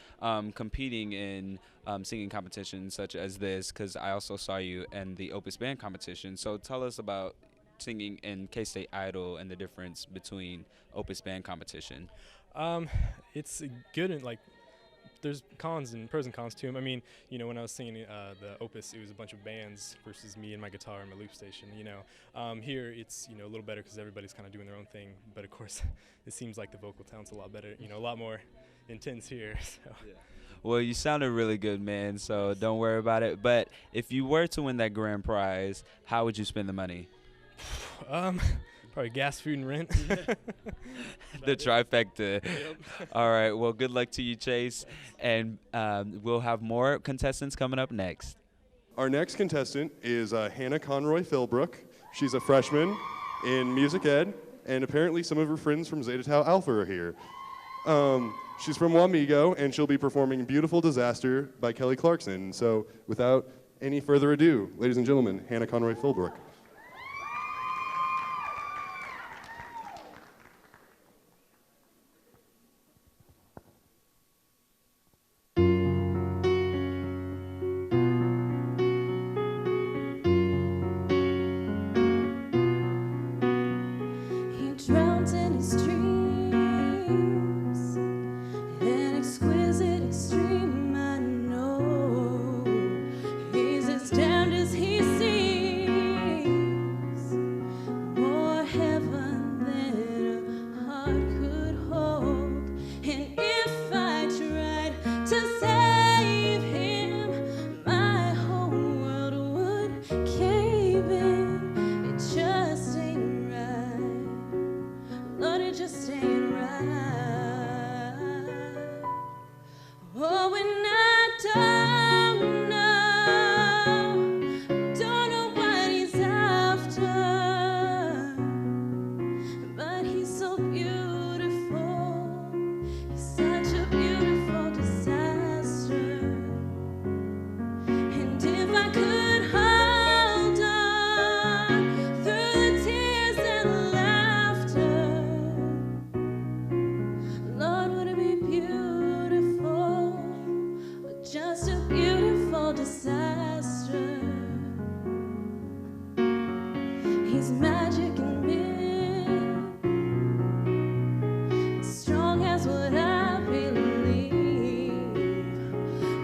competing in singing competitions such as this, because I also saw you in the Opus Band competition. So tell us about singing in K-State Idol and the difference between Opus Band competition. It's good, and like there's cons and pros and cons to them. I mean, you know, when I was singing the Opus, it was a bunch of bands versus me and my guitar and my loop station. You know, here it's, you know, a little better because everybody's kind of doing their own thing. But of course, it seems like the vocal talent's a lot better. You know, a lot more intense here. So. Yeah. Well, you sounded really good, man. So don't worry about it. But if you were to win that grand prize, how would you spend the money? Probably gas, food, and rent. The trifecta. Yep. All right. Well, good luck to you, Chase. And we'll have more contestants coming up next. Our next contestant is Hannah Conroy Philbrook. She's a freshman in music ed, and apparently some of her friends from Zeta Tau Alpha are here. She's from Wamego, and she'll be performing Beautiful Disaster by Kelly Clarkson. So without any further ado, ladies and gentlemen, Hannah Conroy Philbrook. He's magic in me, strong as what I believe.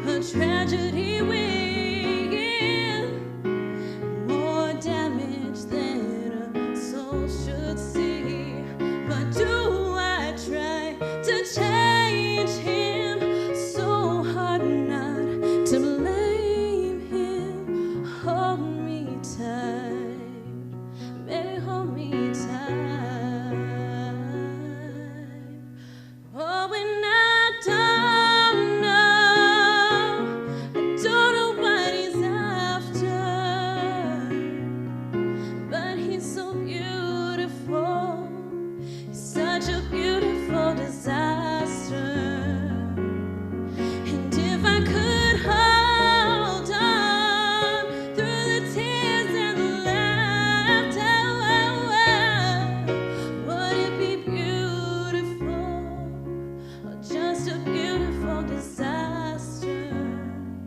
A tragedy within, more damage than a soul should see. But do I try to change him? So hard not to blame him. Hold me tight, baby, hold me tight. Oh, when I don't know what he's after, but he's so beautiful. He's such a beautiful disaster. And if I could hold on through the tears and the laughter, would it be beautiful or just a beautiful disaster?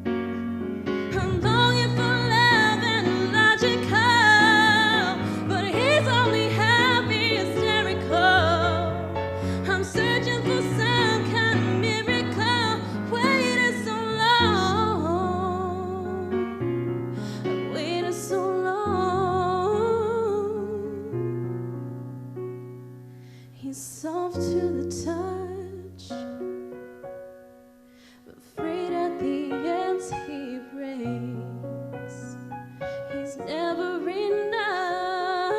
I'm longing for love and logical, but he's only happy hysterical. I'm searching for some kind of miracle. Waited so long, waited so long. He's soft to the touch, but afraid at the ends he breaks. He's never enough,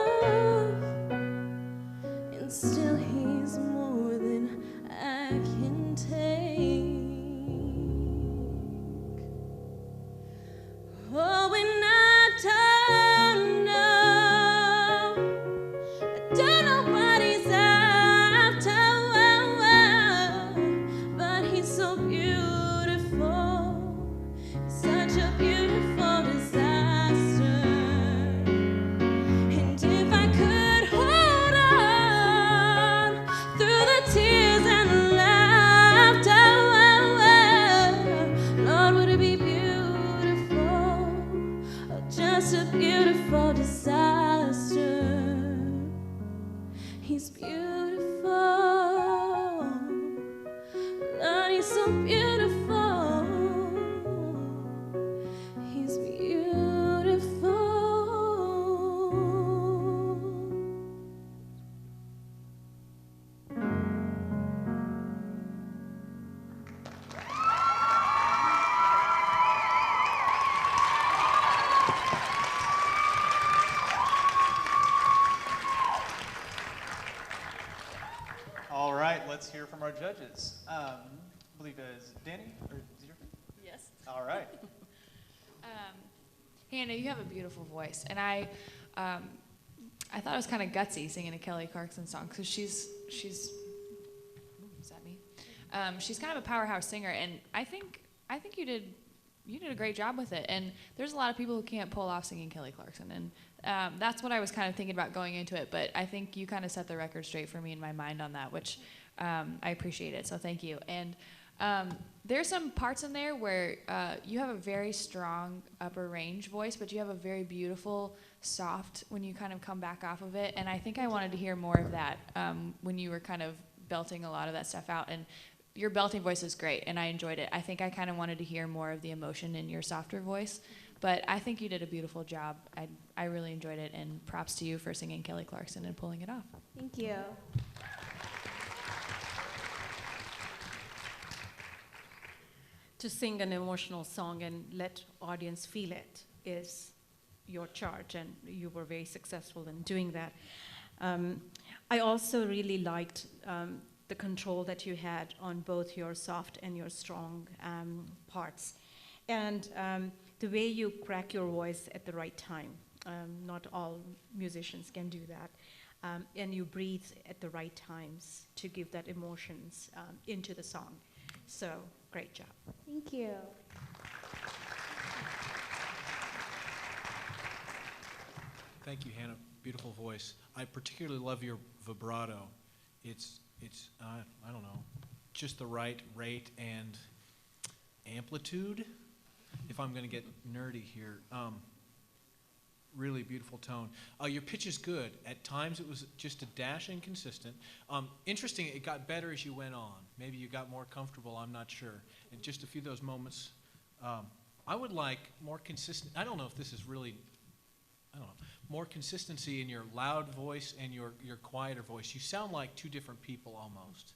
and still he's more than I can take. Oh, when I don't know what he's after, but he's so beautiful, such a beautiful disaster. And if I could hold on through the tears and the laughter, Lord, would it be beautiful or just a beautiful disaster? He's beautiful, Lord, he's so beautiful. He's beautiful. All right, let's hear from our judges. I believe is Danny, or is it your turn? Yes. All right. Hannah, you have a beautiful voice, and I thought it was kind of gutsy singing a Kelly Clarkson song because she's is that me? She's kind of a powerhouse singer, and I think you did a great job with it. And there's a lot of people who can't pull off singing Kelly Clarkson, and that's what I was kind of thinking about going into it. But I think you kind of set the record straight for me in my mind on that, which I appreciate it. So thank you. And there's some parts in there where you have a very strong upper range voice, but you have a very beautiful soft when you kind of come back off of it. And I think I wanted to hear more of that when you were kind of belting a lot of that stuff out. And your belting voice is great, and I enjoyed it. I think I kind of wanted to hear more of the emotion in your softer voice, but I think you did a beautiful job. I really enjoyed it, and props to you for singing Kelly Clarkson and pulling it off. Thank you. To sing an emotional song and let audience feel it is your charge, and you were very successful in doing that. I also really liked the control that you had on both your soft and your strong parts. And the way you crack your voice at the right time. Not all musicians can do that. And you breathe at the right times to give that emotions into the song. So, great job. Thank you. Thank you, Hannah. Beautiful voice. I particularly love your vibrato. It's I don't know, just the right rate and amplitude. If I'm going to get nerdy here, really beautiful tone. Your pitch is good. At times it was just a dash inconsistent. Interesting, it got better as you went on. Maybe you got more comfortable, I'm not sure. And just a few of those moments. I would like more consistent, I don't know if this is really, more consistency in your loud voice and your quieter voice. You sound like two different people almost.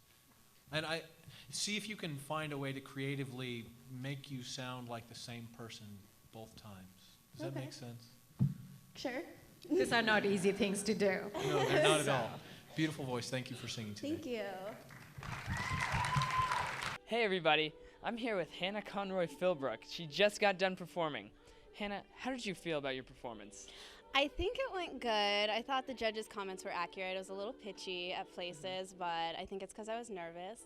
And I see if you can find a way to creatively make you sound like the same person both times. Does that make sense? Sure. These are not easy things to do. No, they're not at all. Beautiful voice. Thank you for singing today. Thank you. Hey everybody, I'm here with Hannah Conroy Philbrook. She just got done performing. Hannah, how did you feel about your performance? I think it went good. I thought the judges' comments were accurate. It was a little pitchy at places, but I think it's because I was nervous.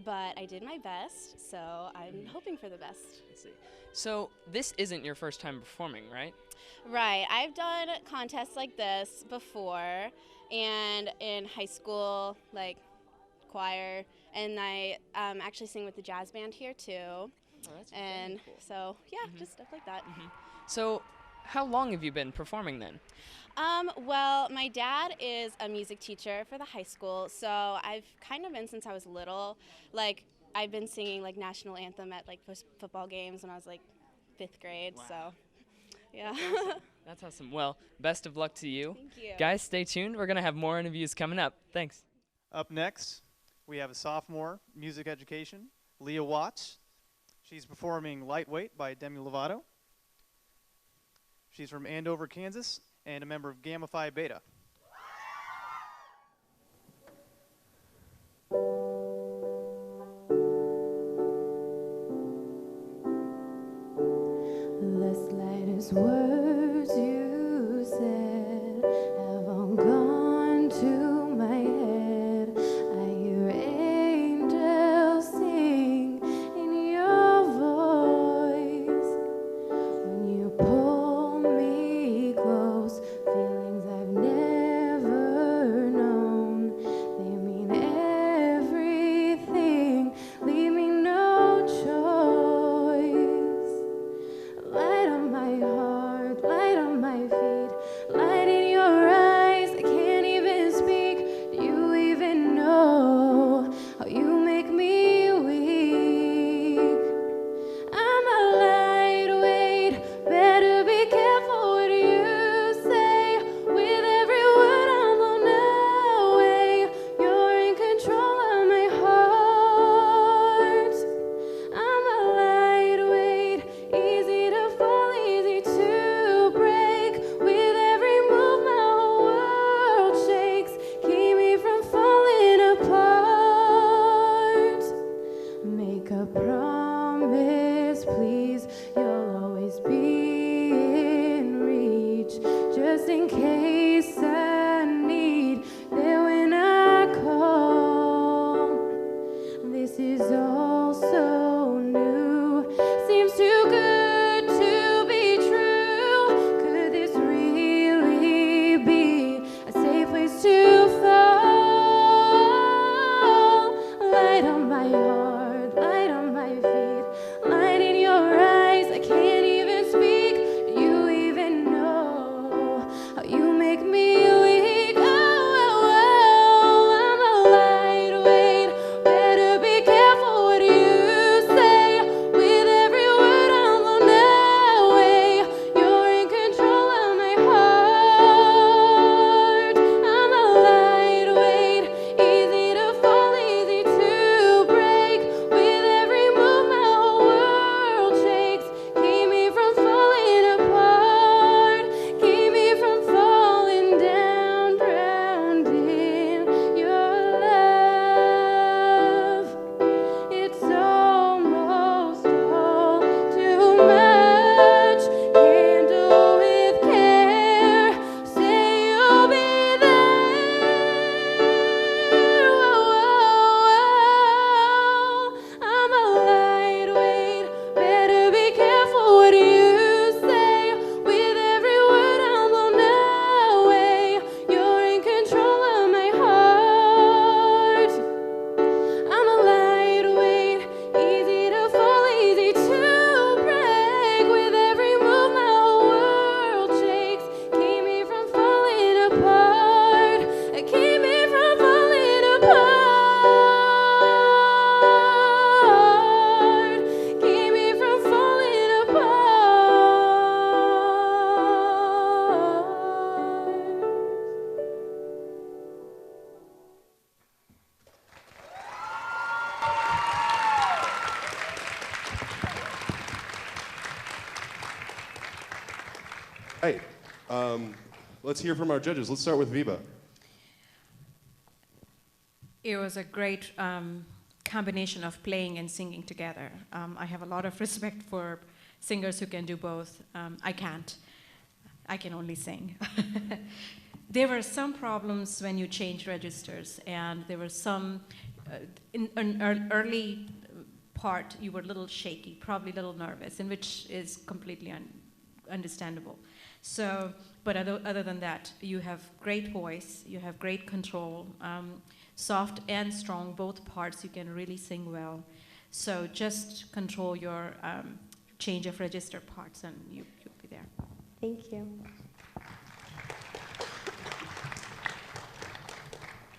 But I did my best, so I'm hoping for the best. Let's see. So this isn't your first time performing, right? Right. I've done contests like this before, and in high school, like choir, and I actually sing with the jazz band here too. Oh, that's and very cool. So yeah, just stuff like that. So how long have you been performing then? Well, my dad is a music teacher for the high school, so I've kind of been since I was little. Like, I've been singing like national anthem at like football games when I was like 5th grade. Wow. So, yeah. That's awesome. That's awesome. Well, best of luck to you. Thank you. Guys, stay tuned. We're gonna have more interviews coming up. Thanks. Up next, we have a sophomore, music education, Leah Watts. She's performing Lightweight by Demi Lovato. She's from Andover, Kansas, and a member of Gamma Phi Beta. This latest words you said have all gone to my head. I hear angels sing in your voice. When you pull me close, feelings I've never known. They mean everything, leave me no choice. Light on my heart, light on my feet, light in your eyes, I can't even speak. Do you even know how you make me weak? I'm a lightweight, better be careful what you say. With every word I'm blown away, you're in control of my heart. I'm a lightweight, easy to fall, easy to break. With every move my whole world shakes, keep me from falling apart. Make a promise, please, you'll always be in reach. Just in case I need, there when I call. This is all so new, seems too good to be true. Could this really be a safe place to fall? Light on my heart, light on my feet, light in your eyes, I can't even speak. Do you even know how you make Hey, let's hear from our judges. Let's start with Viva. It was a great combination of playing and singing together. I have a lot of respect for singers who can do both. I can't. I can only sing. There were some problems when you change registers, and there were some, in an early part, you were a little shaky, probably a little nervous, and which is completely understandable. So, but other than that, you have great voice, you have great control, soft and strong, both parts, you can really sing well. So just control your change of register parts and you'll be there. Thank you.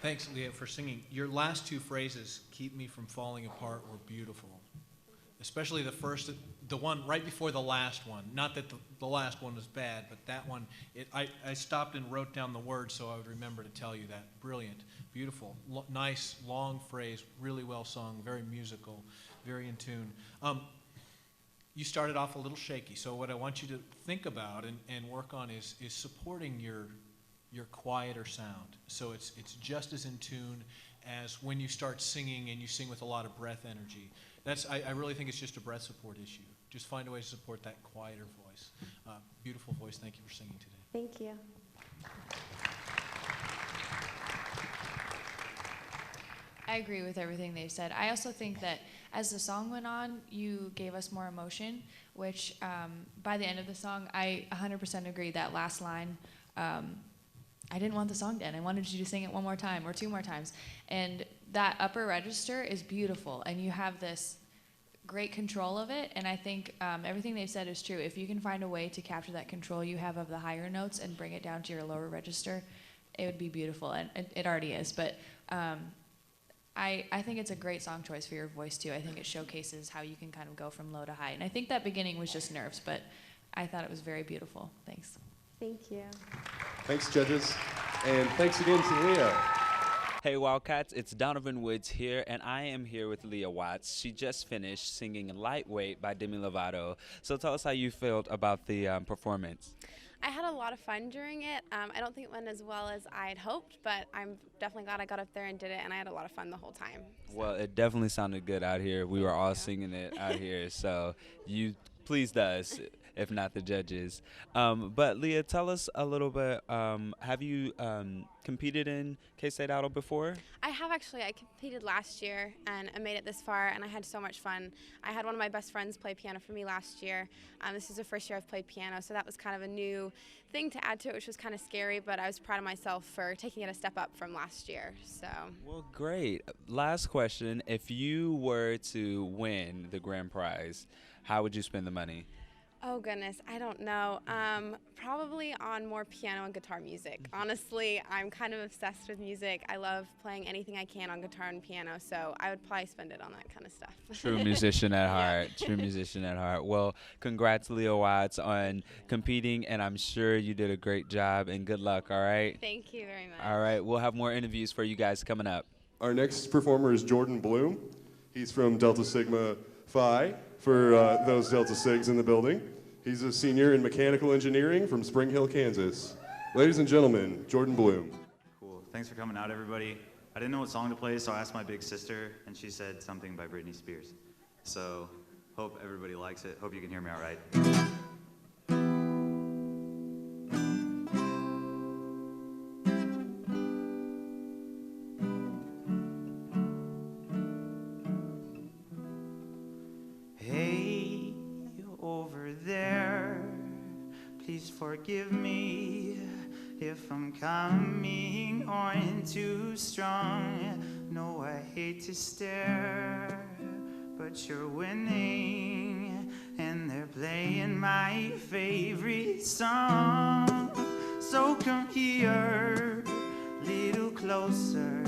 Thanks, Leah, for singing. Your last two phrases, "Keep Me From Falling Apart," were beautiful. Especially the one right before the last one. Not that the last one was bad, but that one, I stopped and wrote down the words so I would remember to tell you that. Brilliant, beautiful, nice, long phrase, really well sung, very musical, very in tune. You started off a little shaky, so what I want you to think about and work on is supporting your quieter sound. So it's just as in tune as when you start singing and you sing with a lot of breath energy. I really think it's just a breath support issue. Just find a way to support that quieter voice. Beautiful voice. Thank you for singing today. Thank you. I agree with everything they've said. I also think that as the song went on, you gave us more emotion, which by the end of the song, I 100% agree. That last line, I didn't want the song to end. I wanted you to sing it one more time or two more times. And that upper register is beautiful, and you have this great control of it, and I think everything they've said is true. If you can find a way to capture that control you have of the higher notes and bring it down to your lower register, it would be beautiful, and it already is. But I think it's a great song choice for your voice, too. I think it showcases how you can kind of go from low to high. And I think that beginning was just nerves, but I thought it was very beautiful. Thanks. Thank you. Thanks, judges. And thanks again to Leah. Hey Wildcats, it's Donovan Woods here, and I am here with Leah Watts. She just finished singing Lightweight by Demi Lovato. So tell us how you felt about the performance. I had a lot of fun during it. I don't think it went as well as I had hoped, but I'm definitely glad I got up there and did it, and I had a lot of fun the whole time. Well, it definitely sounded good out here. We were all singing it out here, so you pleased us, if not the judges. But Leah, tell us a little bit, have you competed in K-State Idol before? I have actually. I competed last year, and I made it this far, and I had so much fun. I had one of my best friends play piano for me last year. This is the first year I've played piano, so that was kind of a new thing to add to it, which was kind of scary, but I was proud of myself for taking it a step up from last year. So. Well, great. Last question. If you were to win the grand prize, how would you spend the money? Oh goodness, I don't know. Probably on more piano and guitar music. Honestly, I'm kind of obsessed with music. I love playing anything I can on guitar and piano, so I would probably spend it on that kind of stuff. True musician at heart. True musician at heart. Well, congrats, Leah Watts, on competing, and I'm sure you did a great job, and good luck, all right? Thank you very much. All right, we'll have more interviews for you guys coming up. Our next performer is Jordan Bloom. He's from Delta Sigma Phi, for those Delta Sigs in the building. He's a senior in mechanical engineering from Spring Hill, Kansas. Ladies and gentlemen, Jordan Bloom. Cool. Thanks for coming out, everybody. I didn't know what song to play, so I asked my big sister, and she said something by Britney Spears. So, hope everybody likes it. Hope you can hear me all right. Forgive me if I'm coming on too strong. No, I hate to stare, but you're winning, and they're playing my favorite song. So come here, little closer.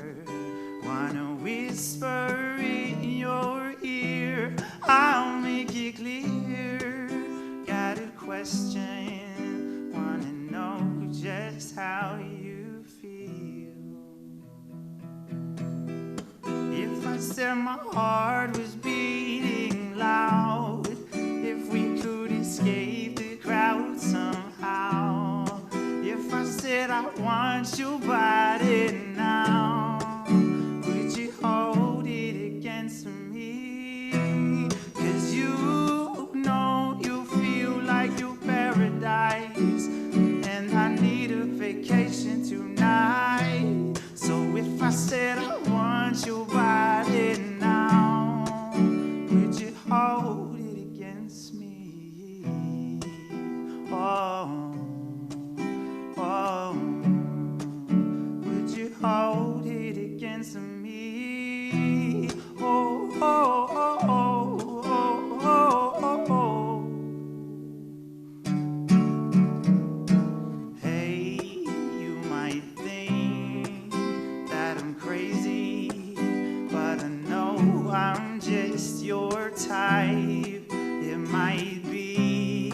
Wanna whisper in your ear. I'll make it clear. Got a question. Just how you feel. If I said my heart was beating loud, if we could escape the crowd somehow. I want your body now, would you hold it against me? 'Cause you know you feel like your paradise, and I need a vacation tonight. So if I said I want your body now, would you hold it against me? Oh, oh, would you hold it against me? Oh, oh, oh, oh, oh, oh, oh. Hey, you might think that I'm crazy, but I know I'm just your type. It might be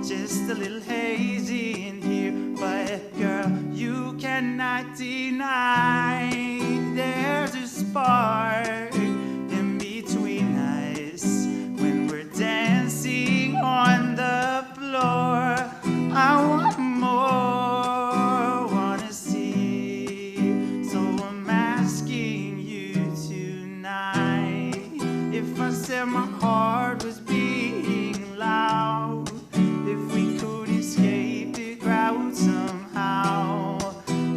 just a little hazy in here, but girl, you cannot deny there's a spark in between us when we're dancing on the floor. I want more, wanna see, so I'm asking you tonight. If I said my heart was beating loud, if we could escape the crowd somehow,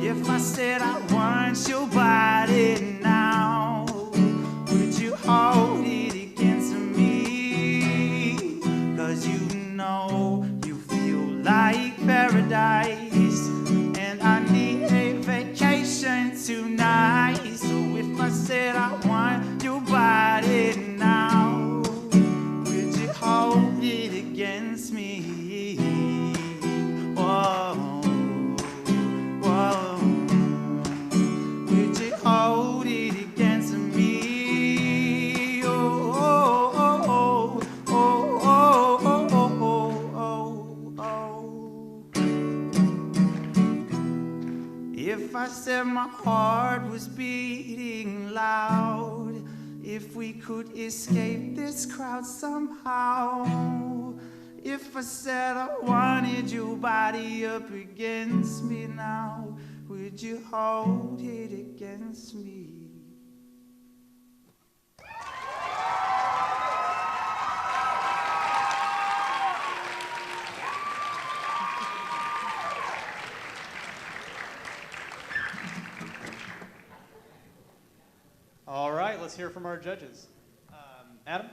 if I said I want your body now, would you hold it against me? 'Cause you know you feel like paradise, and I need a vacation tonight. So if I said I want your body now, would you hold it against me? Whoa, whoa, would you hold it against me? Oh, oh, oh, oh, oh, oh, oh, oh, oh. If I said my heart was beating loud, if we could escape this crowd somehow, if I said I wanted your body up against me now, would you hold it against me? All right, let's hear from our judges. Adam?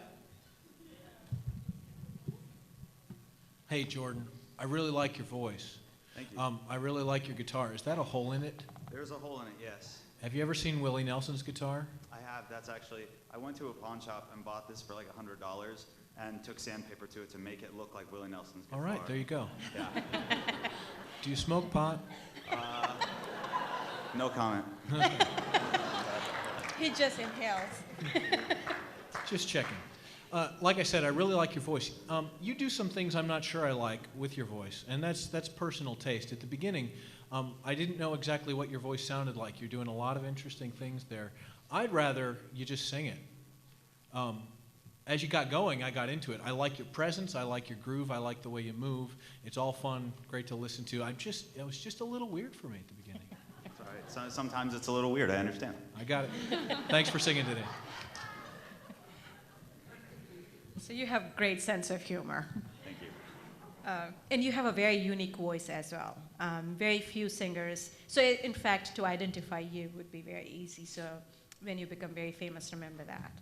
Hey, Jordan, I really like your voice. Thank you. I really like your guitar. Is that a hole in it? There's a hole in it, yes. Have you ever seen Willie Nelson's guitar? I have. That's actually, I went to a pawn shop and bought this for like $100 and took sandpaper to it to make it look like Willie Nelson's guitar. All right, there you go. Yeah. Do you smoke pot? No comment. He just inhales. Just checking. Like I said, I really like your voice. You do some things I'm not sure I like with your voice, and that's personal taste. At the beginning, I didn't know exactly what your voice sounded like. You're doing a lot of interesting things there. I'd rather you just sing it. As you got going, I got into it. I like your presence. I like your groove. I like the way you move. It's all fun, great to listen to. It was just a little weird for me at the beginning. It's all right. Sometimes it's a little weird, I understand. I got it. Thanks for singing today. So you have a great sense of humor. Thank you. And you have a very unique voice as well. Very few singers. So in fact, to identify you would be very easy. So when you become very famous, remember that.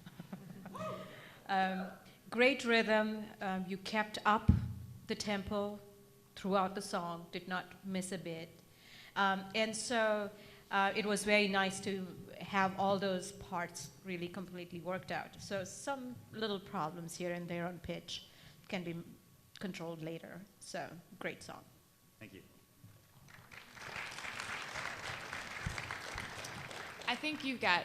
Great rhythm. You kept up the tempo throughout the song, did not miss a bit. And so it was very nice to have all those parts really completely worked out. So some little problems here and there on pitch can be controlled later. So great song. Thank you. I think you've got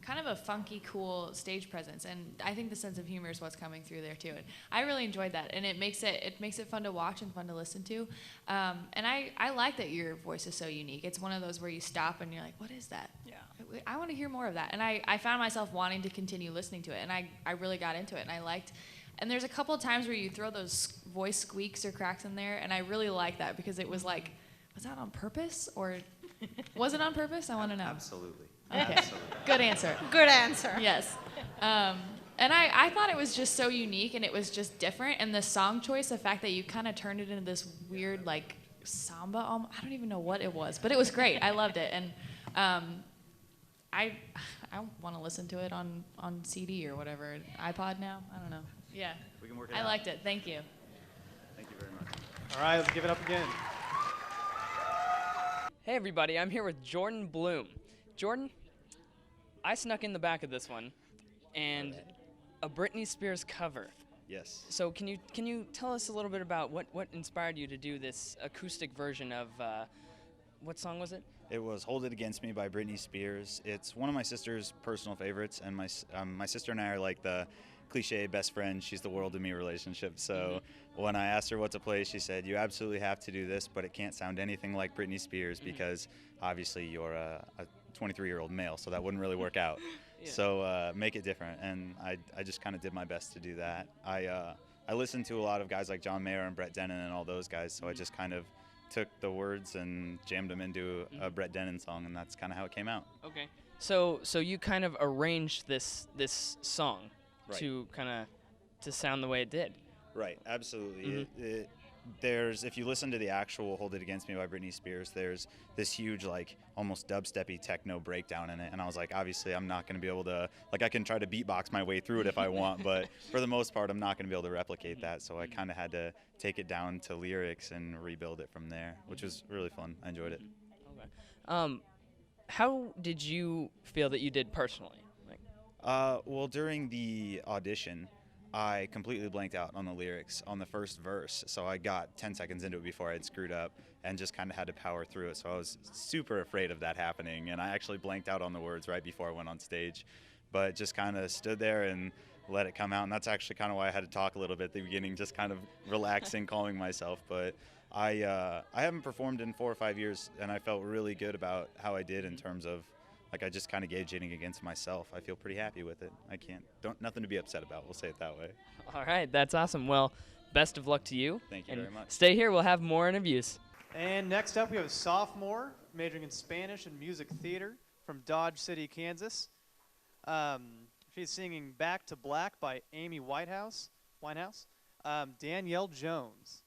kind of a funky, cool stage presence, and I think the sense of humor is what's coming through there too. And I really enjoyed that, and it makes it fun to watch and fun to listen to. And I like that your voice is so unique. It's one of those where you stop and you're like, what is that? Yeah. I want to hear more of that. And I found myself wanting to continue listening to it, and I really got into it, and I liked. And there's a couple of times where you throw those voice squeaks or cracks in there, and I really like that because it was like was that on purpose or was it on purpose? I want to know. Absolutely. Okay. Absolutely. Good answer. Good answer. Yes. And I thought it was just so unique and it was just different. And the song choice, the fact that you kind of turned it into this weird, like, samba, I don't even know what it was, but it was great. I loved it. And I want to listen to it on CD or whatever. iPod now? I don't know. Yeah. We can work it I out. liked it. Thank you. Thank you very much. All right, let's give it up again. Hey everybody, I'm here with Jordan Bloom. Jordan, I snuck in the back of this one, and a Britney Spears cover. Yes. So can you tell us a little bit about what inspired you to do this acoustic version of what song was it? It was "Hold It Against Me" by Britney Spears. It's one of my sister's personal favorites, and my sister and I are like the cliche best friend, she's the world to me relationship. So when I asked her what to play, she said, "You absolutely have to do this, but it can't sound anything like Britney Spears because obviously you're a 23-year-old male, so that wouldn't really work out. Yeah. So make it different." And I just kind of did my best to do that. I listened to a lot of guys like John Mayer and Brett Dennen and all those guys, so I just kind of took the words and jammed them into a Brett Dennen song, and that's kind of how it came out. Okay. So you kind of arranged this song Right. to kind of to sound the way it did. Right, absolutely. There's, if you listen to the actual "Hold It Against Me" by Britney Spears, there's this huge, like, almost dubsteppy techno breakdown in it, and I was like, obviously I'm not going to be able to, like, I can try to beatbox my way through it if I want, but for the most part I'm not going to be able to replicate that, so I kind of had to take it down to lyrics and rebuild it from there, which was really fun. I enjoyed it. Okay. How did you feel that you did personally? Like, well, during the audition, I completely blanked out on the lyrics on the first verse, so I got 10 seconds into it before I had screwed up and just kind of had to power through it. So I was super afraid of that happening, and I actually blanked out on the words right before I went on stage, but just kind of stood there and let it come out, and that's actually kind of why I had to talk a little bit at the beginning, just kind of relaxing, calming myself. But I haven't performed in 4 or 5 years, and I felt really good about how I did in terms of, like, I just kind of gauging against myself. I feel pretty happy with it. Nothing to be upset about, we'll say it that way. all right, that's awesome. Well, best of luck to you. Thank you and very much. Stay here, we'll have more interviews. And next up, we have a sophomore majoring in Spanish and music theater from Dodge City, Kansas. She's singing "Back to Black" by Amy Winehouse. Danielle Jones.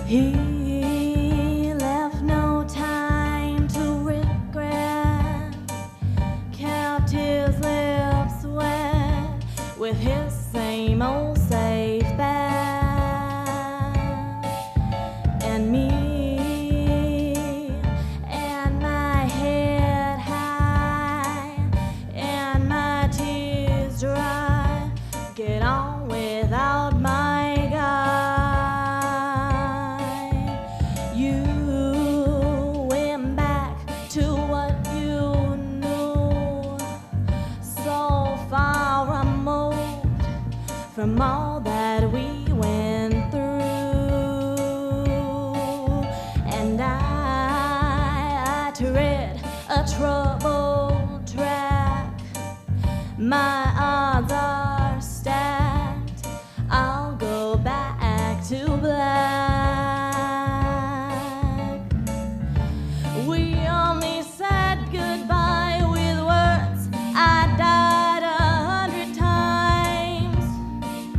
He left no time to regret, kept his lips wet with his same old safe bet. And me and my head high and my tears dry, get on without my guy. You went back to what you knew, so far removed from all that we went through. And I tread a troubled track, my odds are stacked, I'll go back to black. We only said goodbye with words, I died 100 times.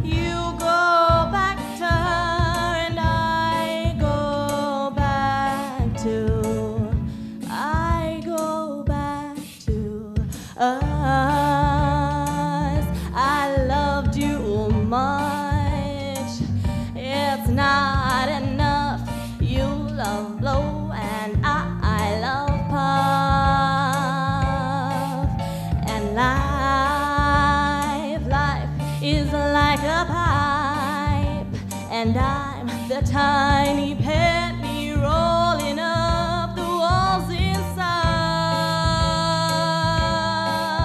You go back to her and I go back to us. I loved you much, it's not enough. You love blow and I love puff. And life is like a pipe, and I'm the tiny penny rolling up the walls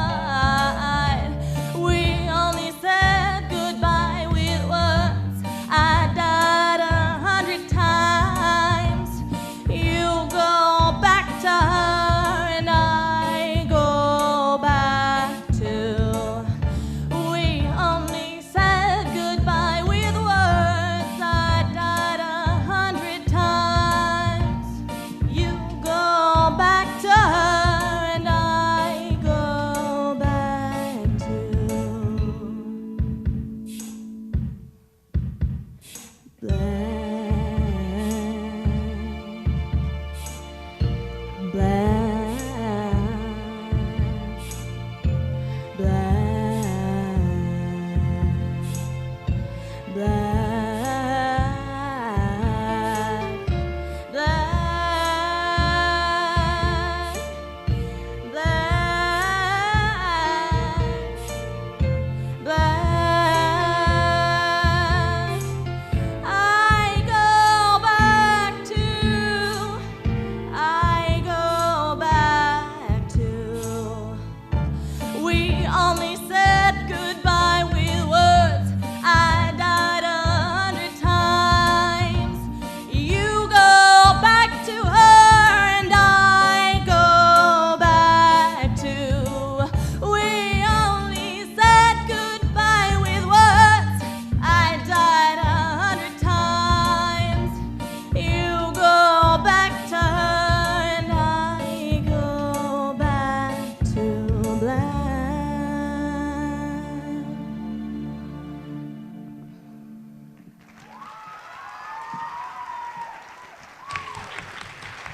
inside. We only said goodbye with words, I died 100 times.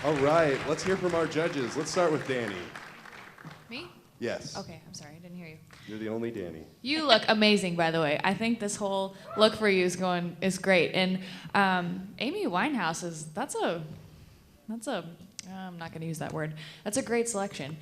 All right, let's hear from our judges. Let's start with Danny. Me? Yes. Okay, I'm sorry, I didn't hear you. You're the only Danny. You look amazing, by the way. I think this whole look for you is great. And Amy Winehouse I'm not going to use that word. That's a great selection.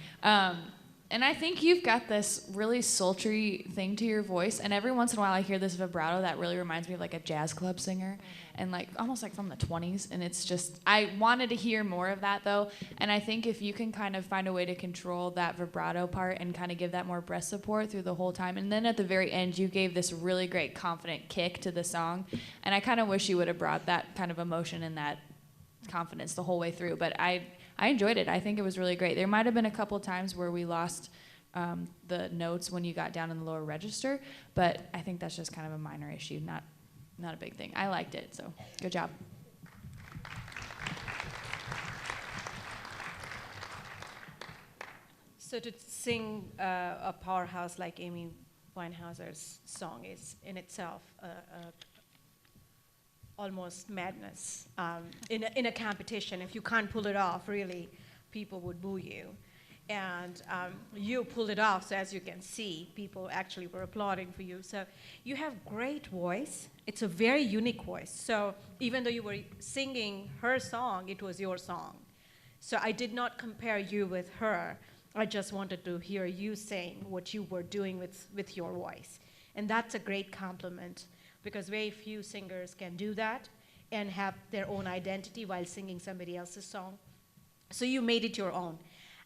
And I think you've got this really sultry thing to your voice. And every once in a while I hear this vibrato that really reminds me of like a jazz club singer. And like almost like from the 20s. And it's just, I wanted to hear more of that though. And I think if you can kind of find a way to control that vibrato part and kind of give that more breast support through the whole time. And then at the very end, you gave this really great confident kick to the song. And I kind of wish you would have brought that kind of emotion and that confidence the whole way through. But I enjoyed it. I think it was really great. There might have been a couple times where we lost the notes when you got down in the lower register, but I think that's just kind of a minor issue, not a big thing. I liked it, so good job. So to sing a powerhouse like Amy Winehouse's song is in itself almost madness. In a competition, if you can't pull it off, really, people would boo you. And you pulled it off, so as you can see, people actually were applauding for you. So you have great voice. It's a very unique voice. So even though you were singing her song, it was your song. So I did not compare you with her. I just wanted to hear you saying what you were doing with your voice. And that's a great compliment, because very few singers can do that and have their own identity while singing somebody else's song. So you made it your own.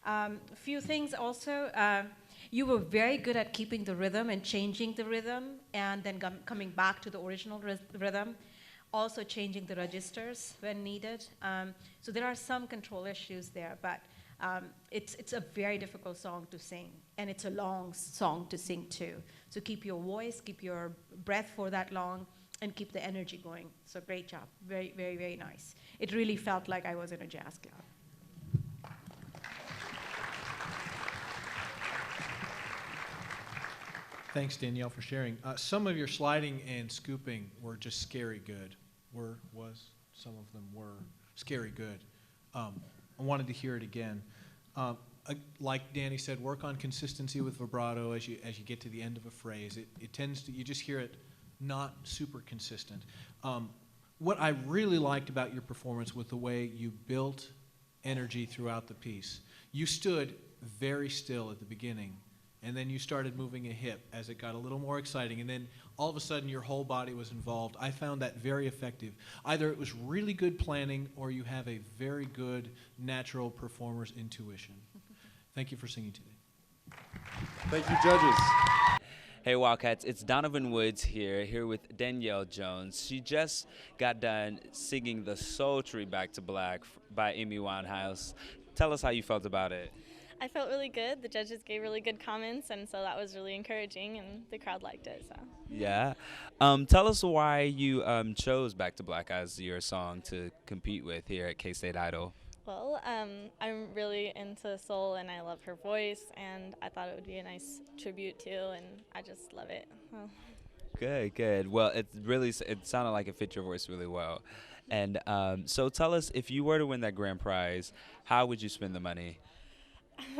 A few things also, you were very good at keeping the rhythm and changing the rhythm and then coming back to the original rhythm, also changing the registers when needed. So there are some control issues there, but it's a very difficult song to sing, and it's a long song to sing too. So keep your voice, keep your breath for that long, and keep the energy going. So great job, very, very, very nice. It really felt like I was in a jazz club. Thanks, Danielle, for sharing. Some of your sliding and scooping were just scary good. Some of them were scary good. I wanted to hear it again. Like Danny said, work on consistency with vibrato as you get to the end of a phrase. It tends to, you just hear it not super consistent. What I really liked about your performance was the way you built energy throughout the piece. You stood very still at the beginning, and then you started moving a hip as it got a little more exciting, and then all of a sudden your whole body was involved. I found that very effective. Either it was really good planning or you have a very good natural performer's intuition. Thank you for singing today. Thank you, judges. Hey Wildcats, it's Donovan Woods here with Danielle Jones. She just got done singing the sultry Back to Black by Amy Winehouse. Tell us how you felt about it. I felt really good. The judges gave really good comments, and so that was really encouraging, and the crowd liked it. So. Yeah. Tell us why you chose Back to Black as your song to compete with here at K-State Idol. Well, I'm really into soul, and I love her voice, and I thought it would be a nice tribute too, and I just love it. Well. Good. Well, it sounded like it fit your voice really well. And so tell us, if you were to win that grand prize, how would you spend the money?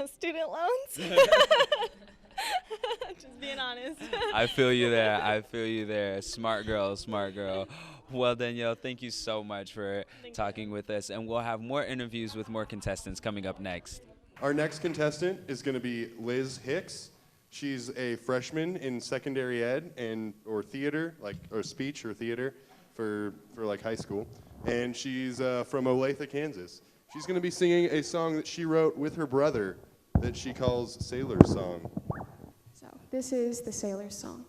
Student loans. Just being honest. I feel you there. Smart girl. Well, Danielle, thank you so much for talking with us, and we'll have more interviews with more contestants coming up next. Our next contestant is going to be Liz Hicks. She's a freshman in secondary ed or theater, or speech or theater for like high school, and she's from Olathe, Kansas. She's going to be singing a song that she wrote with her brother that she calls Sailor's Song. So this is the Sailor's Song.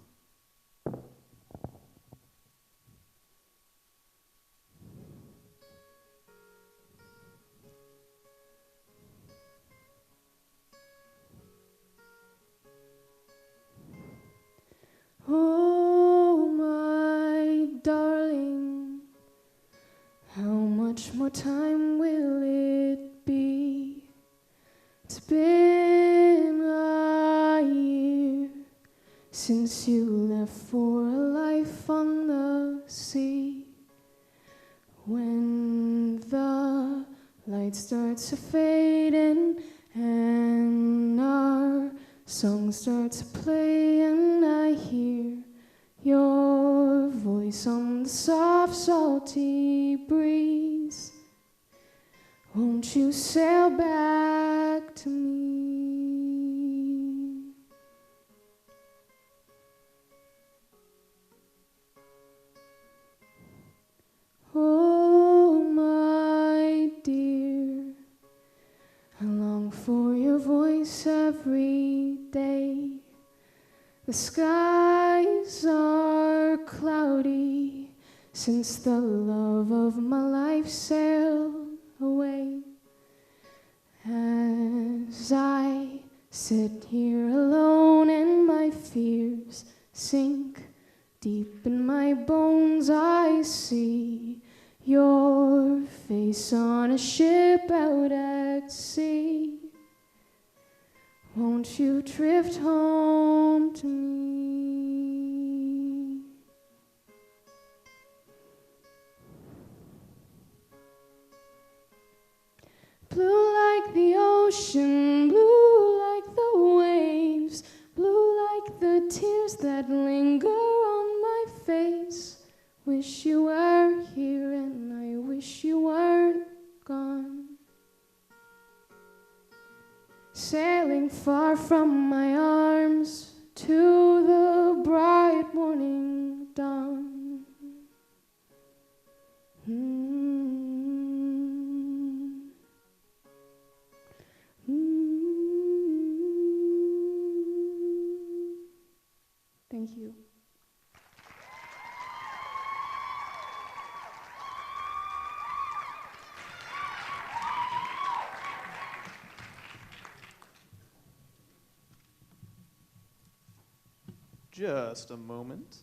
Oh, my darling, how much more time will it be? It's been a year since you left for a life on the sea. When the light light starts to fade in, and our song starts to play, and I hear your voice on the soft, salty breeze. Won't you sail back to me? Oh, my dear, I long for your voice every day. The skies are cloudy since the love of my life sailed away. As I sit here alone and my fears sink deep in my bones, I see your face on a ship out at sea. Won't you drift home to me? Blue like the ocean, blue like the waves, blue like the tears that linger on my face. Wish you were here and I wish you weren't gone. Sailing far from my arms to the bright morning dawn. Thank you. Just a moment.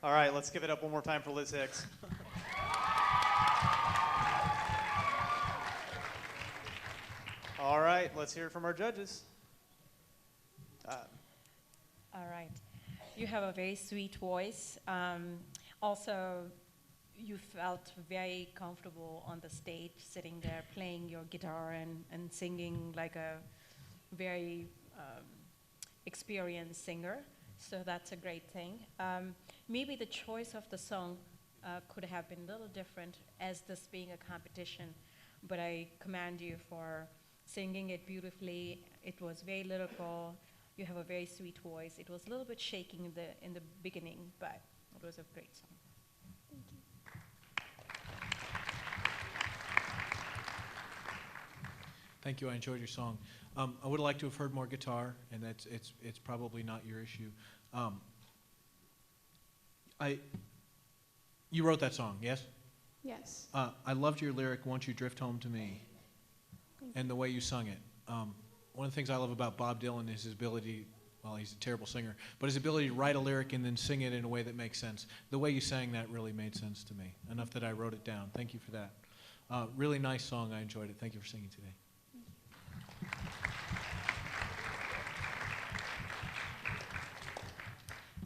All right, let's give it up one more time for Liz Hicks. All right, let's hear it from our judges. All right. You have a very sweet voice. Also, you felt very comfortable on the stage, sitting there playing your guitar and singing like a very experienced singer. So that's a great thing. Maybe the choice of the song could have been a little different as this being a competition, but I commend you for singing it beautifully. It was very lyrical. You have a very sweet voice. It was a little bit shaking in the beginning, but it was a great song. Thank you. Thank you. I enjoyed your song. I would like to have heard more guitar, and it's probably not your issue. You wrote that song, yes? Yes. I loved your lyric, "Won't You Drift Home to Me," and the way you sung it. One of the things I love about Bob Dylan is his ability, well, he's a terrible singer, but his ability to write a lyric and then sing it in a way that makes sense. The way you sang that really made sense to me, enough that I wrote it down. Thank you for that. Really nice song. I enjoyed it. Thank you for singing today.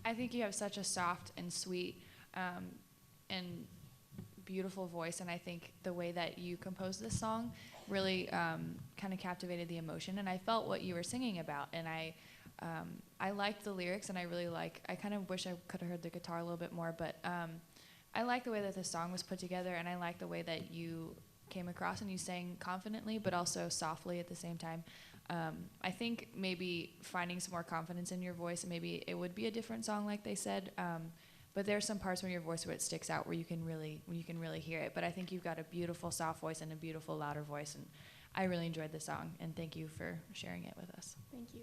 I think you have such a soft and sweet and beautiful voice, and I think the way that you composed this song really kind of captivated the emotion, and I felt what you were singing about, and I liked the lyrics, and I kind of wish I could have heard the guitar a little bit more, but I like the way that the song was put together, and I like the way that you came across and you sang confidently but also softly at the same time. I think maybe finding some more confidence in your voice, maybe it would be a different song like they said, but there's some parts where your voice where it sticks out where you can really hear it. But I think you've got a beautiful soft voice and a beautiful louder voice, and I really enjoyed the song, and thank you for sharing it with us. Thank you.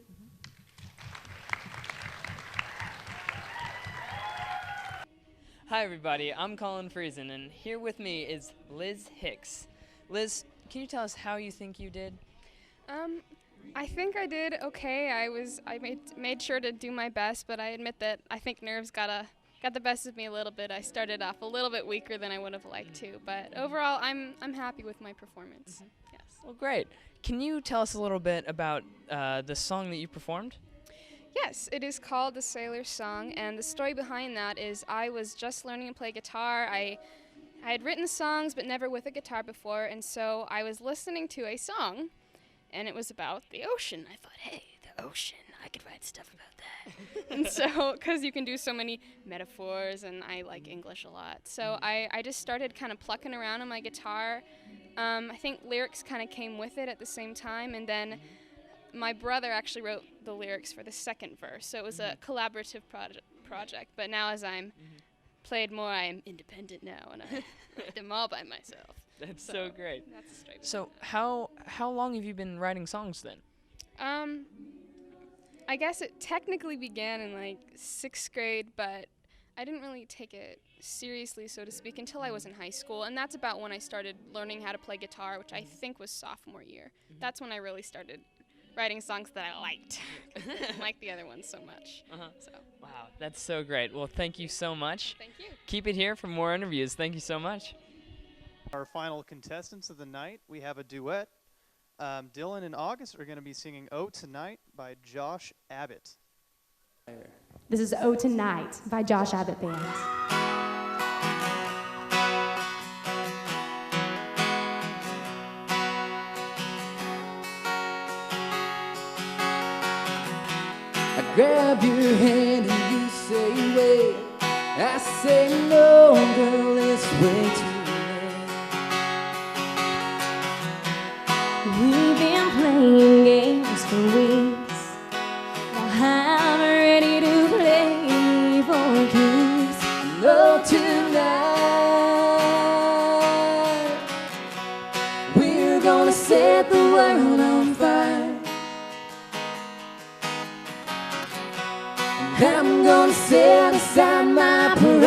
Hi everybody, I'm Colin Friesen, and here with me is Liz Hicks. Liz, can you tell us how you think you did? I think I did okay. I made sure to do my best, but I admit that I think nerves got the best of me a little bit. I started off a little bit weaker than I would have liked to, but overall I'm happy with my performance. Yes. Well, great. Can you tell us a little bit about the song that you performed? Yes, it is called The Sailor's Song, and the story behind that is I was just learning to play guitar. I had written songs but never with a guitar before, and so I was listening to a song, and it was about the ocean. I thought, hey, the ocean, I could write stuff about that. And so, because you can do so many metaphors, and I like English a lot. So I just started kind of plucking around on my guitar. I think lyrics kind of came with it at the same time, and then my brother actually wrote the lyrics for the second verse, so it was a collaborative project. But now as I'm played more, I am independent now, and I write them all by myself. That's so great. That's the story. So how long have you been writing songs then? I guess it technically began in like 6th grade, but I didn't really take it seriously, so to speak, until I was in high school, and that's about when I started learning how to play guitar, which I think was sophomore year. That's when I really started writing songs that I liked. I didn't like the other ones so much. So. Wow, that's so great. Well, thank you so much. Thank you. Keep it here for more interviews. Thank you so much. Our final contestants of the night, we have a duet. Dylan and August are going to be singing "Oh Tonight" by Josh Abbott. This is Oh Tonight by Josh Abbott Band. I grab your hand and you say wait. I say no, girl, it's way too late. We've been playing games for weeks. Now I'm ready to play for keeps. No, tonight we're gonna set the world on fire. I'm gonna set aside my pride.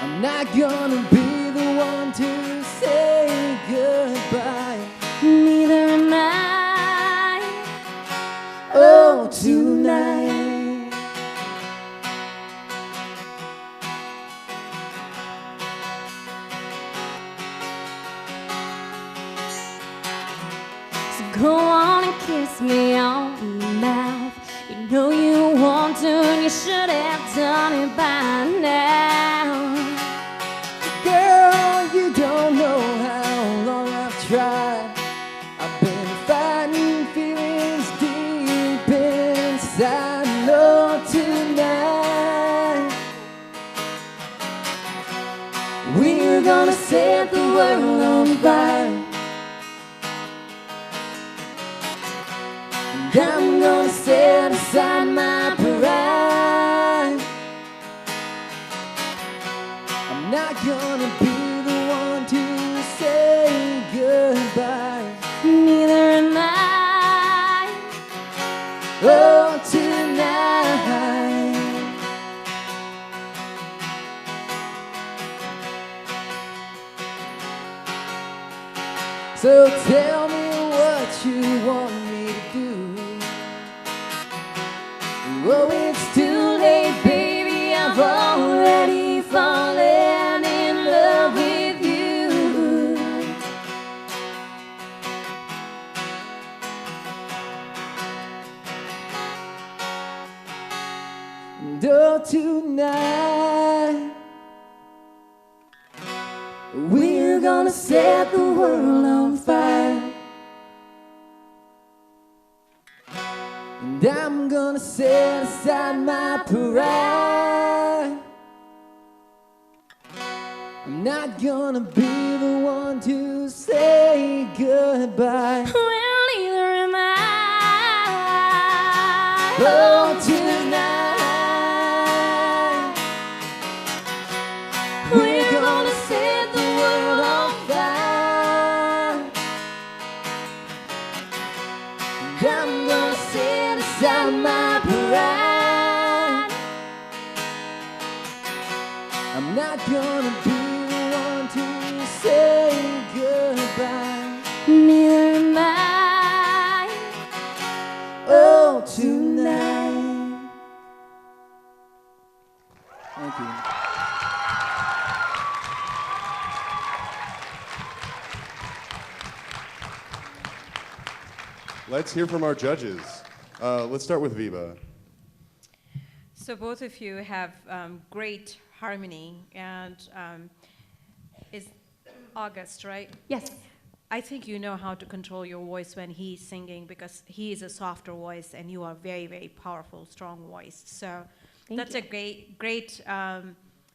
I'm not gonna be the one to say goodbye. Neither am I. Oh, tonight. So go on and kiss me on the mouth. You know you want to, and you should have done it by now. Girl, you don't know how long I've tried. I've been fighting feelings deep inside. No, tonight we're gonna set the world on fire. And I'm gonna set aside my pride. I'm not gonna be the one to say goodbye. Neither am I. Oh, tonight. So tell me what you want me to do. Oh, it's too late, baby. I've already fallen in love with you. And oh, tonight we're gonna set the world on fire. And I'm gonna set aside my pride. I'm not gonna be the one to say goodbye. Well, neither am I. Oh, tonight we're gonna set the world on fire. And I'm gonna set aside my pride. I'm not gonna be the one to say goodbye. Neither am I. Let's hear from our judges. Let's start with Viva. So both of you have great harmony, and is August, right? Yes. I think you know how to control your voice when he's singing, because he is a softer voice and you are very, very powerful, strong voice. So that's a great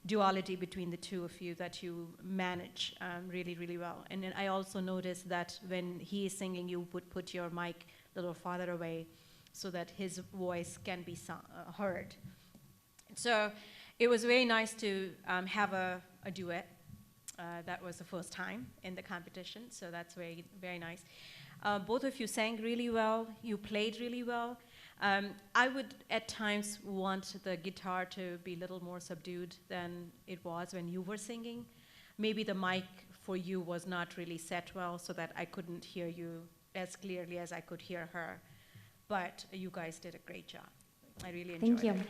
duality between the two of you that you manage really, really well. And then I also noticed that when he is singing, you would put your mic a little farther away so that his voice can be heard. So it was very nice to have a duet. That was the first time in the competition, so that's very, very nice. Both of you sang really well. You played really well. I would at times want the guitar to be a little more subdued than it was when you were singing. Maybe the mic for you was not really set well, so that I couldn't hear you as clearly as I could hear her. But you guys did a great job. I really enjoyed it. Thank you.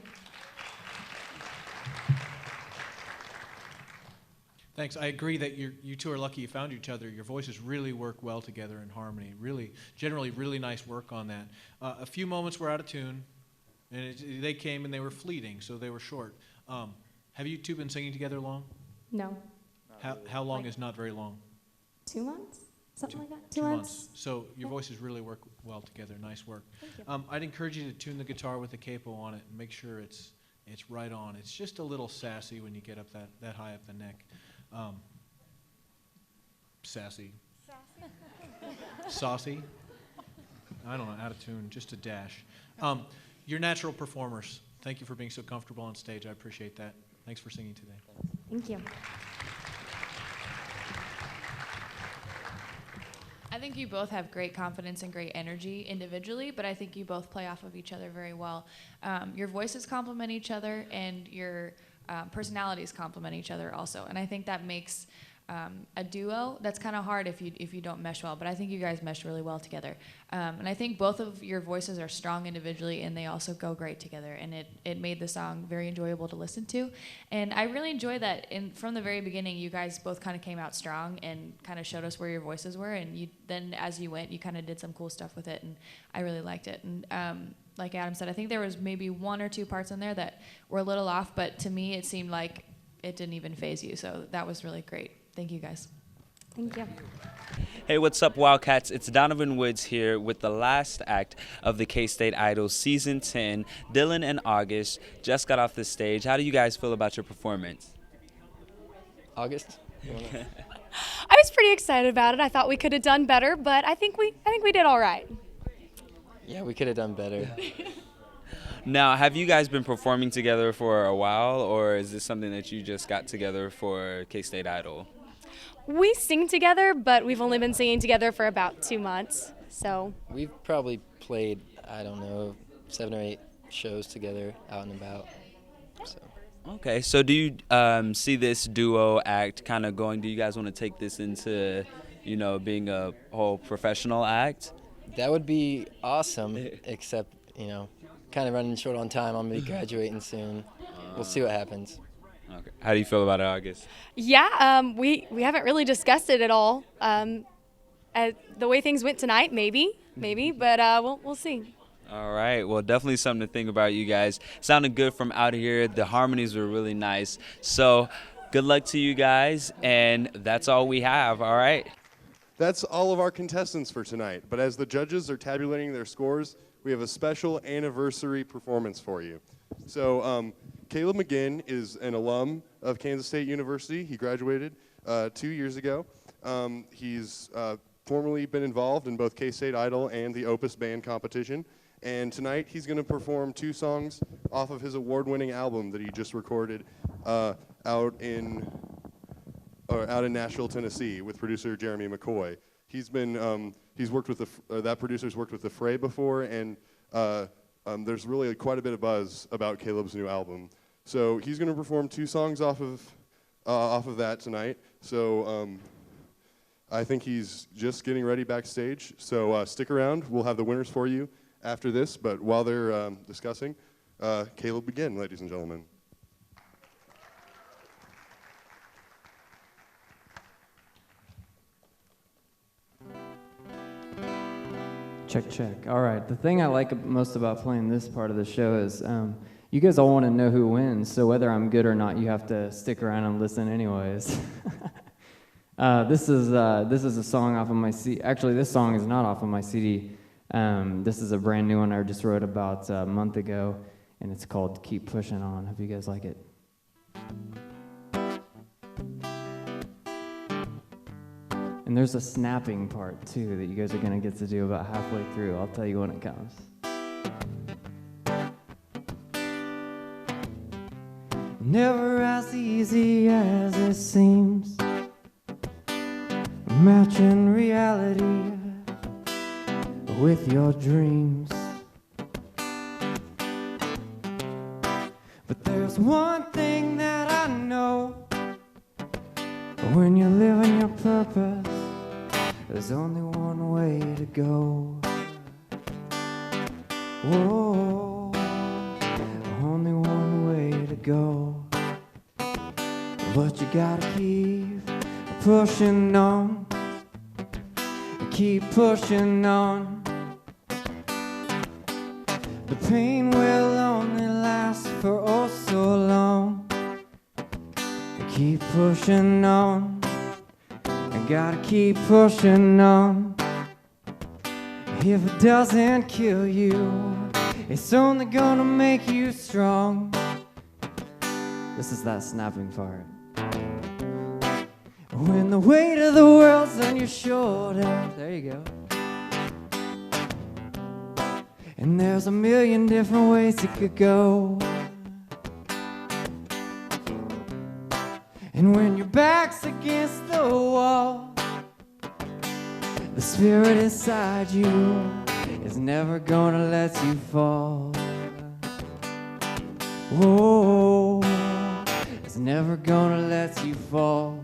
Thanks. I agree that you two are lucky you found each other. Your voices really work well together in harmony. Really, generally, really nice work on that. A few moments were out of tune, and they came and they were fleeting, so they were short. Have you two been singing together long? No. How long is not very long? 2 months? Something like that? 2 months. So your voices really work well together. Nice work. I'd encourage you to tune the guitar with the capo on it and make sure it's right on. It's just a little sassy when you get up that high up the neck. Sassy. Saucy? I don't know, out of tune, just a dash. You're natural performers. Thank you for being so comfortable on stage. I appreciate that. Thanks for singing today. Thank you. I think you both have great confidence and great energy individually, but I think you both play off of each other very well. Your voices complement each other, and your personalities complement each other also. And I think that makes a duo that's kind of hard if you don't mesh well, but I think you guys mesh really well together. And I think both of your voices are strong individually, and they also go great together, and it made the song very enjoyable to listen to. And I really enjoy that from the very beginning, you guys both kind of came out strong and kind of showed us where your voices were, and then as you went, you kind of did some cool stuff with it, and I really liked it. And like Adam said, I think there was maybe 1 or 2 parts in there that were a little off, but to me it seemed like it didn't even faze you, so that was really great. Thank you, guys. Thank you. Hey, what's up, Wildcats? It's Donovan Woods here with the last act of the K-State Idol Season 10. Dylan and August just got off the stage. How do you guys feel about your performance? August? I was pretty excited about it. I thought we could have done better, but I think we did all right. Yeah, we could have done better. Now, have you guys been performing together for a while, or is this something that you just got together for K-State Idol? We sing together, but we've only been singing together for about 2 months. So We've probably played, I don't know, 7 or 8 shows together out and about. So. Okay, so do you see this duo act kind of going, do you guys want to take this into, being a whole professional act? That would be awesome, except, kind of running short on time. I'm going to be graduating soon. We'll see what happens. Okay. How do you feel about it, August? yeah, we haven't really discussed it at all. The way things went tonight, maybe, but we'll see. All right. Well, definitely something to think about, you guys. Sounded good from out here. The harmonies were really nice. So good luck to you guys, and that's all we have, all right? That's all of our contestants for tonight. But as the judges are tabulating their scores, we have a special anniversary performance for you. So Caleb McGinn is an alum of Kansas State University. He graduated 2 years ago. He's formerly been involved in both K-State Idol and the Opus Band competition. And tonight he's going to perform 2 songs off of his award-winning album that he just recorded out in Nashville, Tennessee, with producer Jeremy McCoy. He's worked with that producer's worked with the Fray before, and there's really quite a bit of buzz about Caleb's new album. So he's going to perform 2 songs off of that tonight. So I think he's just getting ready backstage. So stick around. We'll have the winners for you after this. But while they're discussing, Caleb McGinn, ladies and gentlemen. Check, check. All right. The thing I like most about playing this part of the show is you guys all want to know who wins, so whether I'm good or not, you have to stick around and listen anyways. This is a song off of my CD. Actually, this song is not off of my CD. This is a brand new one I just wrote about a month ago, and it's called Keep Pushing On. Hope you guys like it. And there's a snapping part, too, that you guys are going to get to do about halfway through. I'll tell you when it comes. Never as easy as it seems, matching reality with your dreams. But there's one thing that I know: when you're living your purpose, there's only one way to go. Whoa, only one way to go. But you gotta keep pushing on, keep pushing on. The pain will only last for oh so long. Keep pushing on, I gotta keep pushing on. If it doesn't kill you, it's only gonna make you strong. This is that snapping part. When the weight of the world's on your shoulder, there you go. And there's a million different ways it could go. And when your back's against the wall, the spirit inside you is never gonna let you fall. Whoa, it's never gonna let you fall.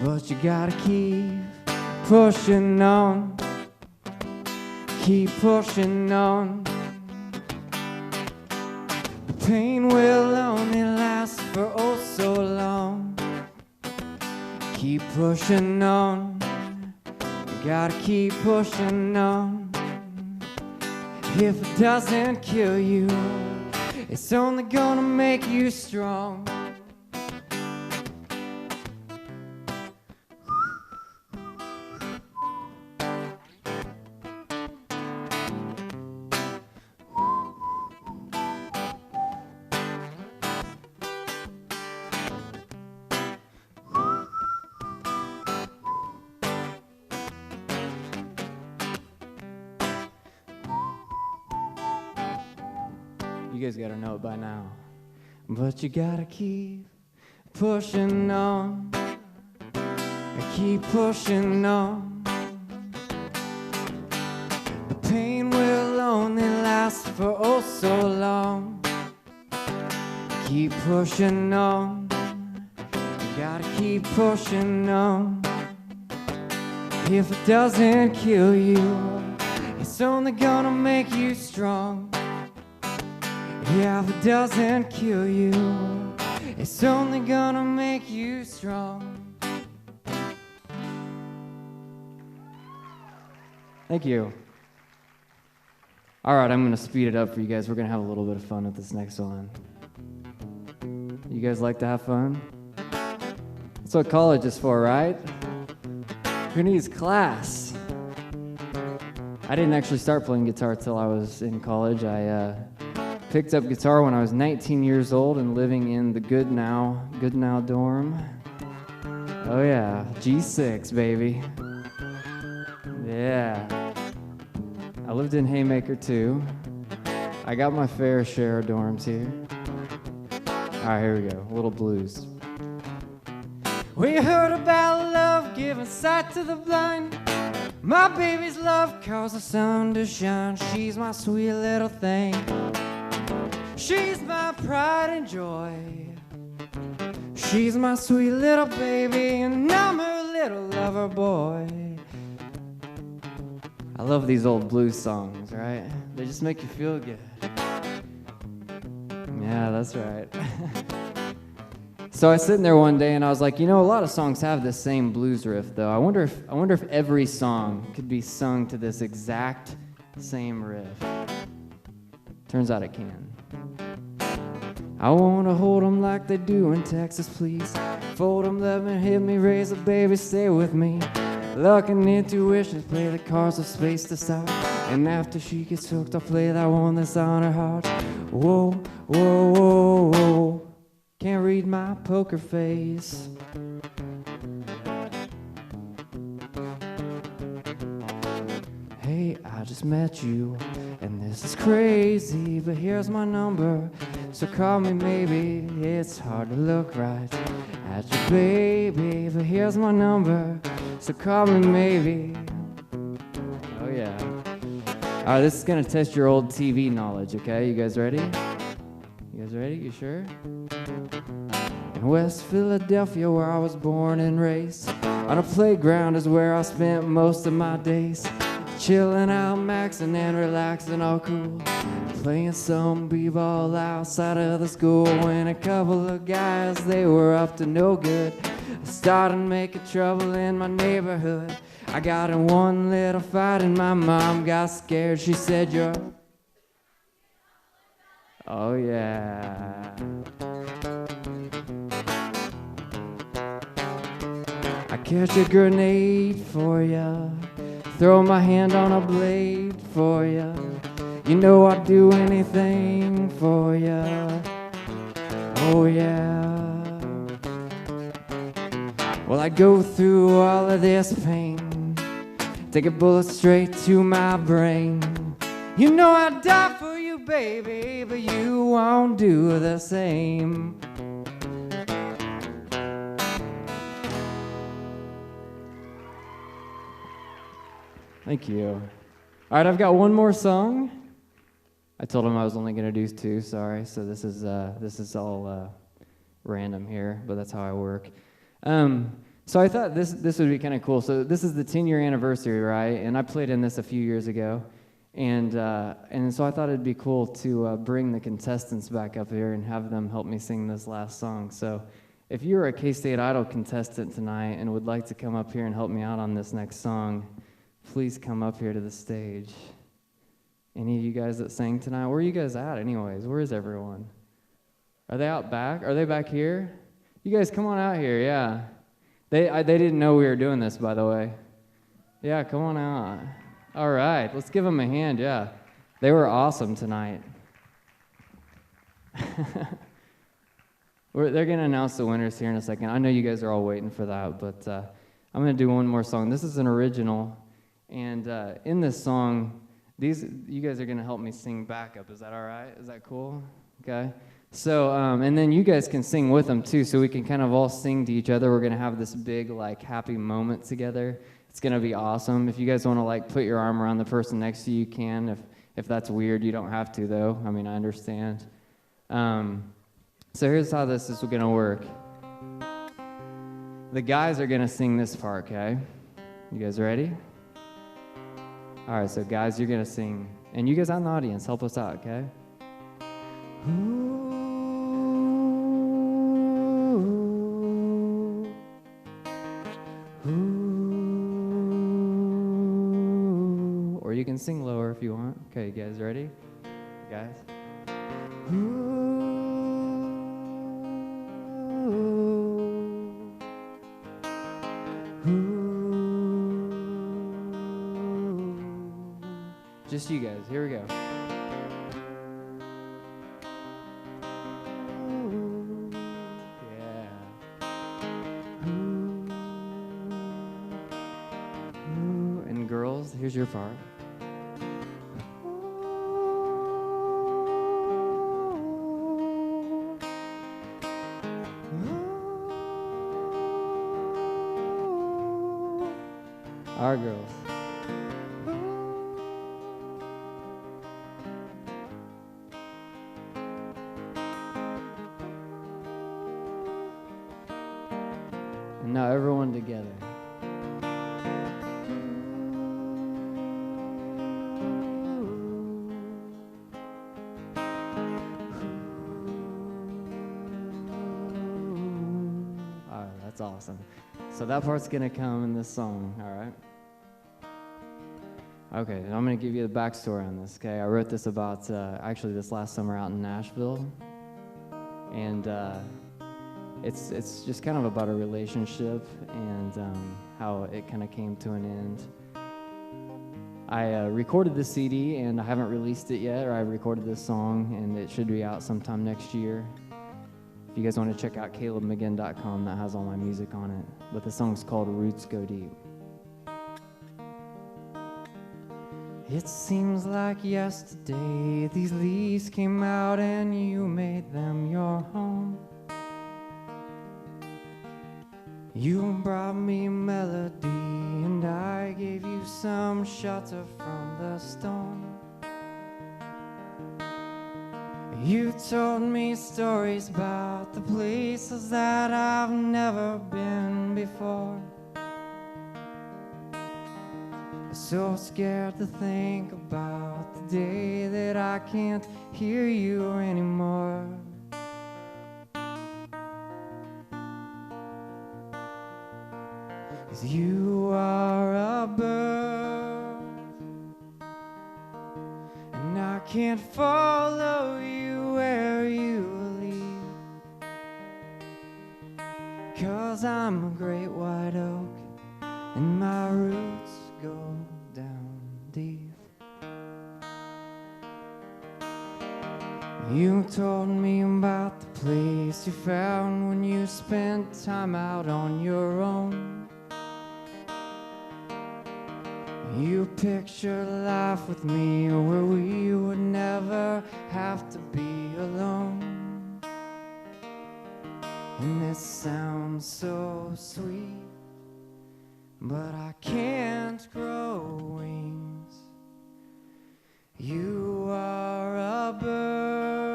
But you gotta keep pushing on, keep pushing on. The pain will only last for oh so long. Keep pushing on, you gotta keep pushing on. If it doesn't kill you, it's only gonna make you strong. You guys gotta know it by now. But you gotta keep pushing on, keep pushing on. The pain will only last for oh so long. Keep pushing on, you gotta keep pushing on. If it doesn't kill you, it's only gonna make you strong. Yeah, if it doesn't kill you, it's only gonna make you strong. Thank you. All right, I'm gonna speed it up for you guys. We're gonna have a little bit of fun with this next one. You guys like to have fun? That's what college is for, right? Who needs class? I didn't actually start playing guitar till I was in college. I picked up guitar when I was 19 years old and living in the Good Now dorm. Oh yeah, G6, baby. Yeah. I lived in Haymaker too. I got my fair share of dorms here. All right, here we go, a little blues. We heard about love giving sight to the blind. My baby's love caused the sun to shine. She's my sweet little thing. She's my pride and joy. She's my sweet little baby, and I'm her little lover boy. I love these old blues songs, right? They just make you feel good. Yeah, that's right. So I was sitting there one day and I was like, you know, a lot of songs have the same blues riff though. I wonder if every song could be sung to this exact same riff. Turns out it can. I wanna hold 'em like they do in Texas, please. Fold 'em, let me, hit me, raise a baby, stay with me. Luck and intuition, play the cards of space to start. And after she gets hooked, I'll play that one that's on her heart. Whoa, whoa, whoa, whoa. Can't read my poker face. Hey, I just met you, and this is crazy, but here's my number, so call me maybe. It's hard to look right at you, baby, but here's my number, so call me maybe. Oh yeah. All right, this is gonna test your old TV knowledge, okay? You guys ready? You guys ready? You sure? In West Philadelphia, where I was born and raised, on a playground is where I spent most of my days. Chilling out, maxing and relaxing, all cool. Playing some b-ball outside of the school when a couple of guys, they were up to no good, started making trouble in my neighborhood. I got in one little fight and my mom got scared. She said, "You're..." Oh yeah. I catch a grenade for ya, throw my hand on a blade for ya. You know I'd do anything for ya. Oh yeah. Well, I go through all of this pain, take a bullet straight to my brain. You know I'd die for you, baby, but you won't do the same. Thank you. All right, I've got one more song. I told him I was only going to do 2, sorry. So this is all random here, but that's how I work. So I thought this would be kind of cool. So this is the 10-year anniversary, right? And I played in this a few years ago. And so I thought it'd be cool to bring the contestants back up here and have them help me sing this last song. So if you're a K-State Idol contestant tonight and would like to come up here and help me out on this next song, please come up here to the stage. Any of you guys that sang tonight, where are you guys at anyways? Where is everyone? Are they out back? Are they back here? You guys come on out here, yeah. They didn't know we were doing this, by the way. Yeah, come on out. All right, let's give them a hand, yeah. They were awesome tonight. They're going to announce the winners here in a second. I know you guys are all waiting for that, but I'm going to do one more song. This is an original, and in this song, you guys are going to help me sing backup. Is that all right? Is that cool? Okay. So, and then you guys can sing with them too, so we can kind of all sing to each other. We're going to have this big, like, happy moment together. It's going to be awesome. If you guys want to, like, put your arm around the person next to you, you can. If that's weird, you don't have to, though. I mean, I understand. So here's how this is going to work. The guys are going to sing this part, okay? You guys ready? All right, so guys, you're going to sing. And you guys out in the audience, help us out, okay? Or you can sing lower if you want. Okay, you guys ready? Guys? Just you guys. Here we go. And girls, here's your part. Our girls. And now everyone together. That's awesome. So that part's going to come in this song, all right? Okay, and I'm going to give you the backstory on this, okay? I wrote this about, actually this last summer out in Nashville. And it's just kind of about a relationship and how it kind of came to an end. I recorded this CD and I haven't released it yet, or I recorded this song and it should be out sometime next year. If you guys want to check out calebmcginn.com, that has all my music on it. But the song's called Roots Go Deep. It seems like yesterday these leaves came out and you made them your home. You brought me melody and I gave you some shelter from the storm. You told me stories about the places that I've never been before. So scared to think about the day that I can't hear you anymore. 'Cause you are a bird and I can't follow you where you lead. 'Cause I'm a great white oak and my roots go down deep. You told me about the place you found when you spent time out on your own. You pictured life with me where we would never have to be alone. And this sounds so sweet, but I can't grow wings. You are a bird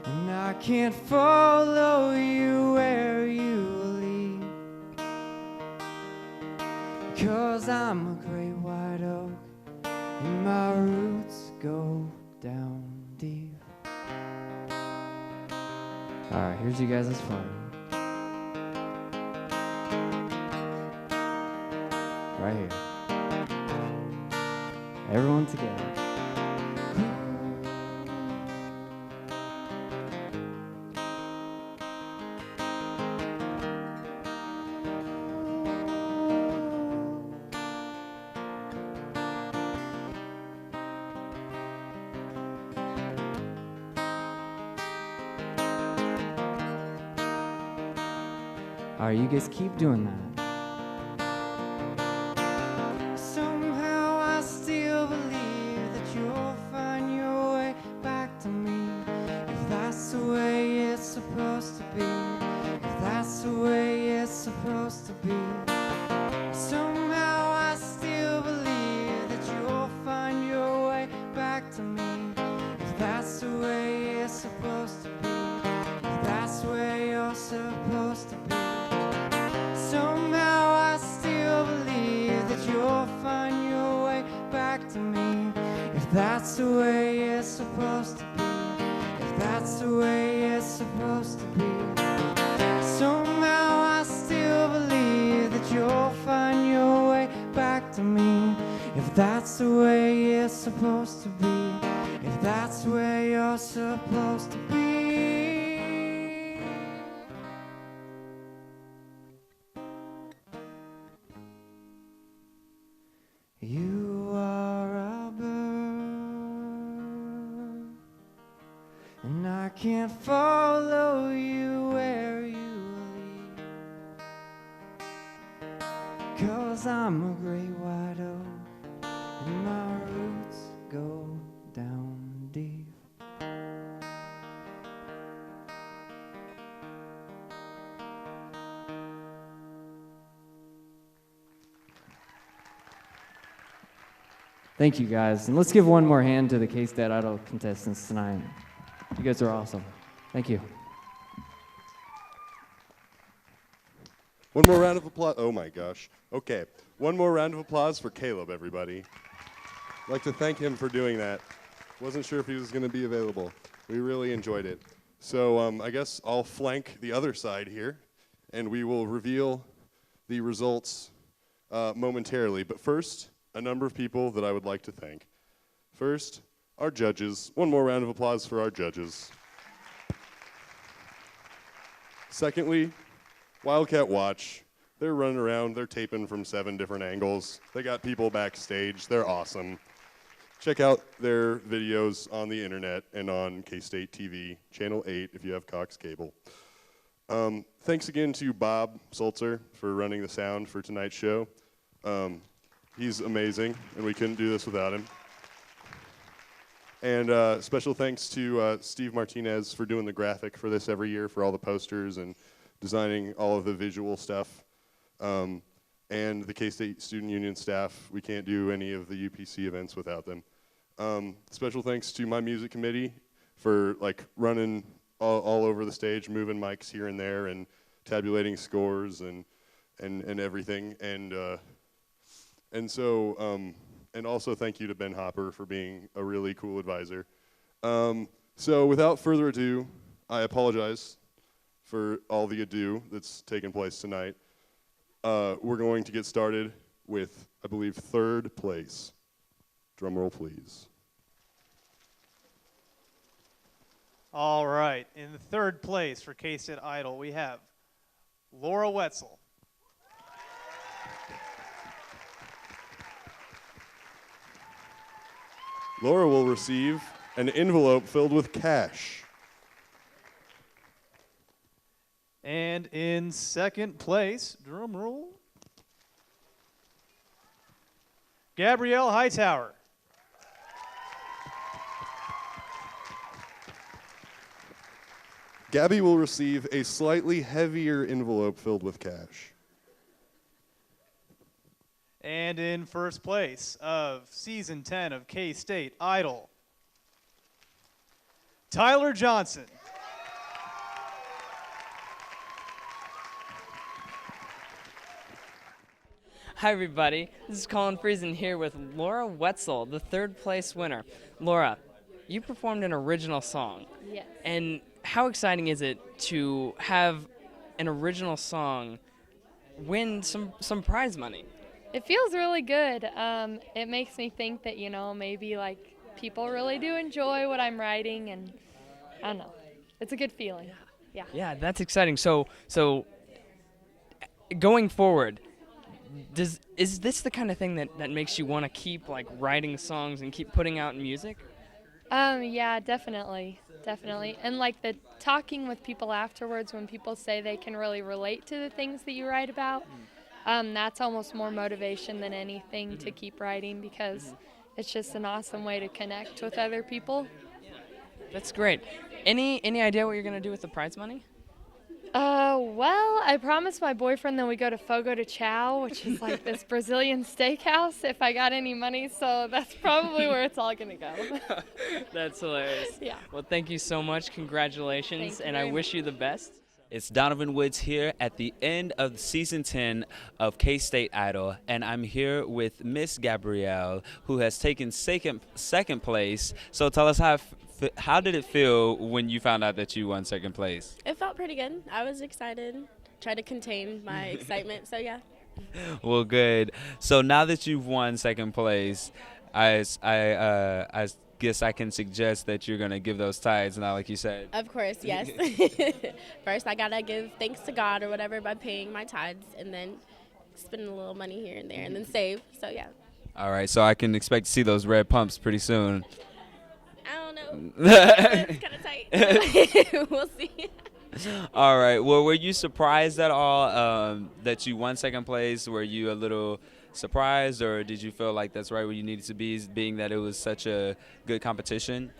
and I can't follow you where you lead. 'Cause I'm a great white oak and my roots go down deep. Alright, here's you guys' fun. Right here. Everyone together. Alright, you guys keep doing that. Somehow I still believe that you'll find your way back to me. If that's the way it's supposed to be. If that's the way it's supposed to be. Somehow I still believe that you'll find your way back to me. If that's the way it's supposed to be. If that's the way you're supposed to be. Somehow I still believe that you'll find your way back to me. If that's the way it's supposed to be. If that's the way it's supposed to be. Somehow I still believe that you'll find your way back to me. If that's the way it's supposed to be. If that's the way you're supposed to be. You are a bird and I can't follow you where you lead. 'Cause I'm a great white oak and my roots go down deep. Thank you guys, and let's give one more hand to the K-State Idol contestants tonight. You guys are awesome. Thank you. One more round of applause. Oh my gosh. Okay. One more round of applause for Caleb, everybody. I'd like to thank him for doing that. Wasn't sure if he was going to be available. We really enjoyed it. So I guess I'll flank the other side here, and we will reveal the results momentarily. But first, a number of people that I would like to thank. First, our judges. One more round of applause for our judges. Secondly, Wildcat Watch. They're running around. They're taping from 7 different angles. They got people backstage. They're awesome. Check out their videos on the internet and on K-State TV, Channel 8 if you have Cox Cable. Thanks again to Bob Sulzer for running the sound for tonight's show. He's amazing, and we couldn't do this without him. And special thanks to Steve Martinez for doing the graphic for this every year for all the posters and designing all of the visual stuff. And the K-State Student Union staff. We can't do any of the UPC events without them. Special thanks to my music committee for running all over the stage, moving mics here and there, and tabulating scores and everything. And also thank you to Ben Hopper for being a really cool advisor. So without further ado, I apologize for all the ado that's taken place tonight. We're going to get started with, I believe, 3rd place. Drum roll, please. All right. In the 3rd place for K-State Idol, we have Laura Wetzel. Laura will receive an envelope filled with cash. And in 2nd place, drum roll, Gabrielle Hightower. Gabby will receive a slightly heavier envelope filled with cash. And in 1st place of Season 10 of K-State Idol, Tyler Johnson. Hi, everybody. This is Colin Friesen here with Laura Wetzel, the 3rd place winner. Laura, you performed an original song. Yes. And how exciting is it to have an original song win some prize money? It feels really good. It makes me think that, maybe people really do enjoy what I'm writing, and I don't know. It's a good feeling. Yeah. Yeah, that's exciting. So going forward, is this the kind of thing that makes you want to keep writing songs and keep putting out music? Yeah, definitely. And the talking with people afterwards, when people say they can really relate to the things that you write about, that's almost more motivation than anything to keep writing, because it's just an awesome way to connect with other people. That's great. Any idea what you're going to do with the prize money? Well, I promised my boyfriend that we go to Fogo de Chao, which is this Brazilian steakhouse, if I got any money, so that's probably where it's all going to go. That's hilarious. Yeah. Well, thank you so much. Congratulations, and I wish you the best. It's Donovan Woods here at the end of Season 10 of K-State Idol, and I'm here with Miss Gabrielle, who has taken second place. So tell us how did it feel when you found out that you won 2nd place? It felt pretty good. I was excited. Tried to contain my excitement, so yeah. Well, good. So now that you've won 2nd place, I guess I can suggest that you're going to give those tithes now, like you said. Of course, yes. First, I got to give thanks to God or whatever by paying my tithes, and then spending a little money here and there, and then save. So, yeah. All right, so I can expect to see those red pumps pretty soon. I don't know. It's kind of tight. We'll see. All right. Well, were you surprised at all that you won 2nd place? Were you a little surprised, or did you feel like that's right where you needed to be, being that it was such a good competition?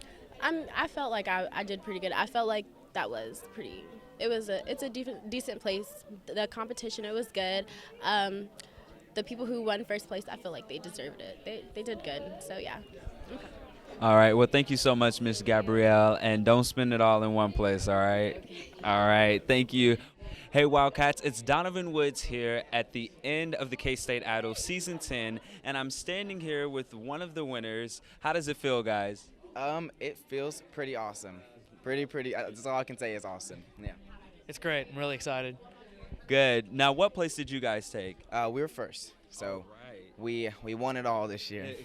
I felt like I did pretty good. I felt like that was pretty. It's a decent place. The competition, it was good. The people who won 1st place, I feel like they deserved it. They did good. So yeah. Okay. All right. Well, thank you so much, Miss Gabrielle, and don't spend it all in one place. All right. Okay. All right. Thank you. Hey, Wildcats, it's Donovan Woods here at the end of the K-State Idol Season 10, and I'm standing here with one of the winners. How does it feel, guys? It feels pretty awesome. Pretty. That's all I can say is awesome. Yeah. It's great. I'm really excited. Good. Now, what place did you guys take? We were first, so we won it all this year.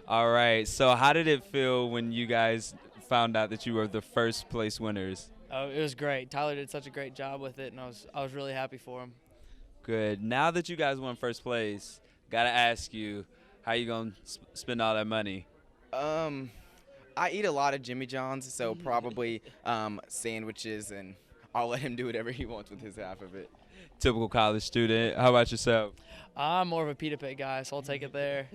All right. So how did it feel when you guys found out that you were the first place winners? Oh, it was great. Tyler did such a great job with it, and I was really happy for him. Good. Now that you guys won first place, gotta ask you, how you gonna spend all that money? I eat a lot of Jimmy John's, so probably sandwiches, and I'll let him do whatever he wants with his half of it. Typical college student. How about yourself? I'm more of a pita pit guy, so I'll take it there.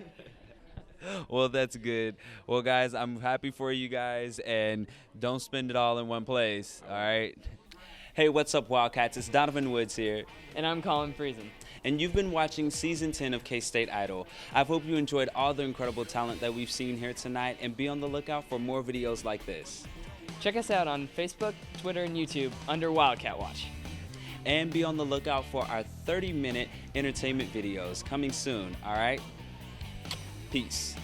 Well, that's good. Well, guys, I'm happy for you guys, and don't spend it all in one place, all right? Hey, what's up, Wildcats? It's Donovan Woods here. And I'm Colin Friesen. And you've been watching Season 10 of K-State Idol. I hope you enjoyed all the incredible talent that we've seen here tonight, and be on the lookout for more videos like this. Check us out on Facebook, Twitter, and YouTube under Wildcat Watch. And be on the lookout for our 30-minute entertainment videos coming soon, all right? Peace.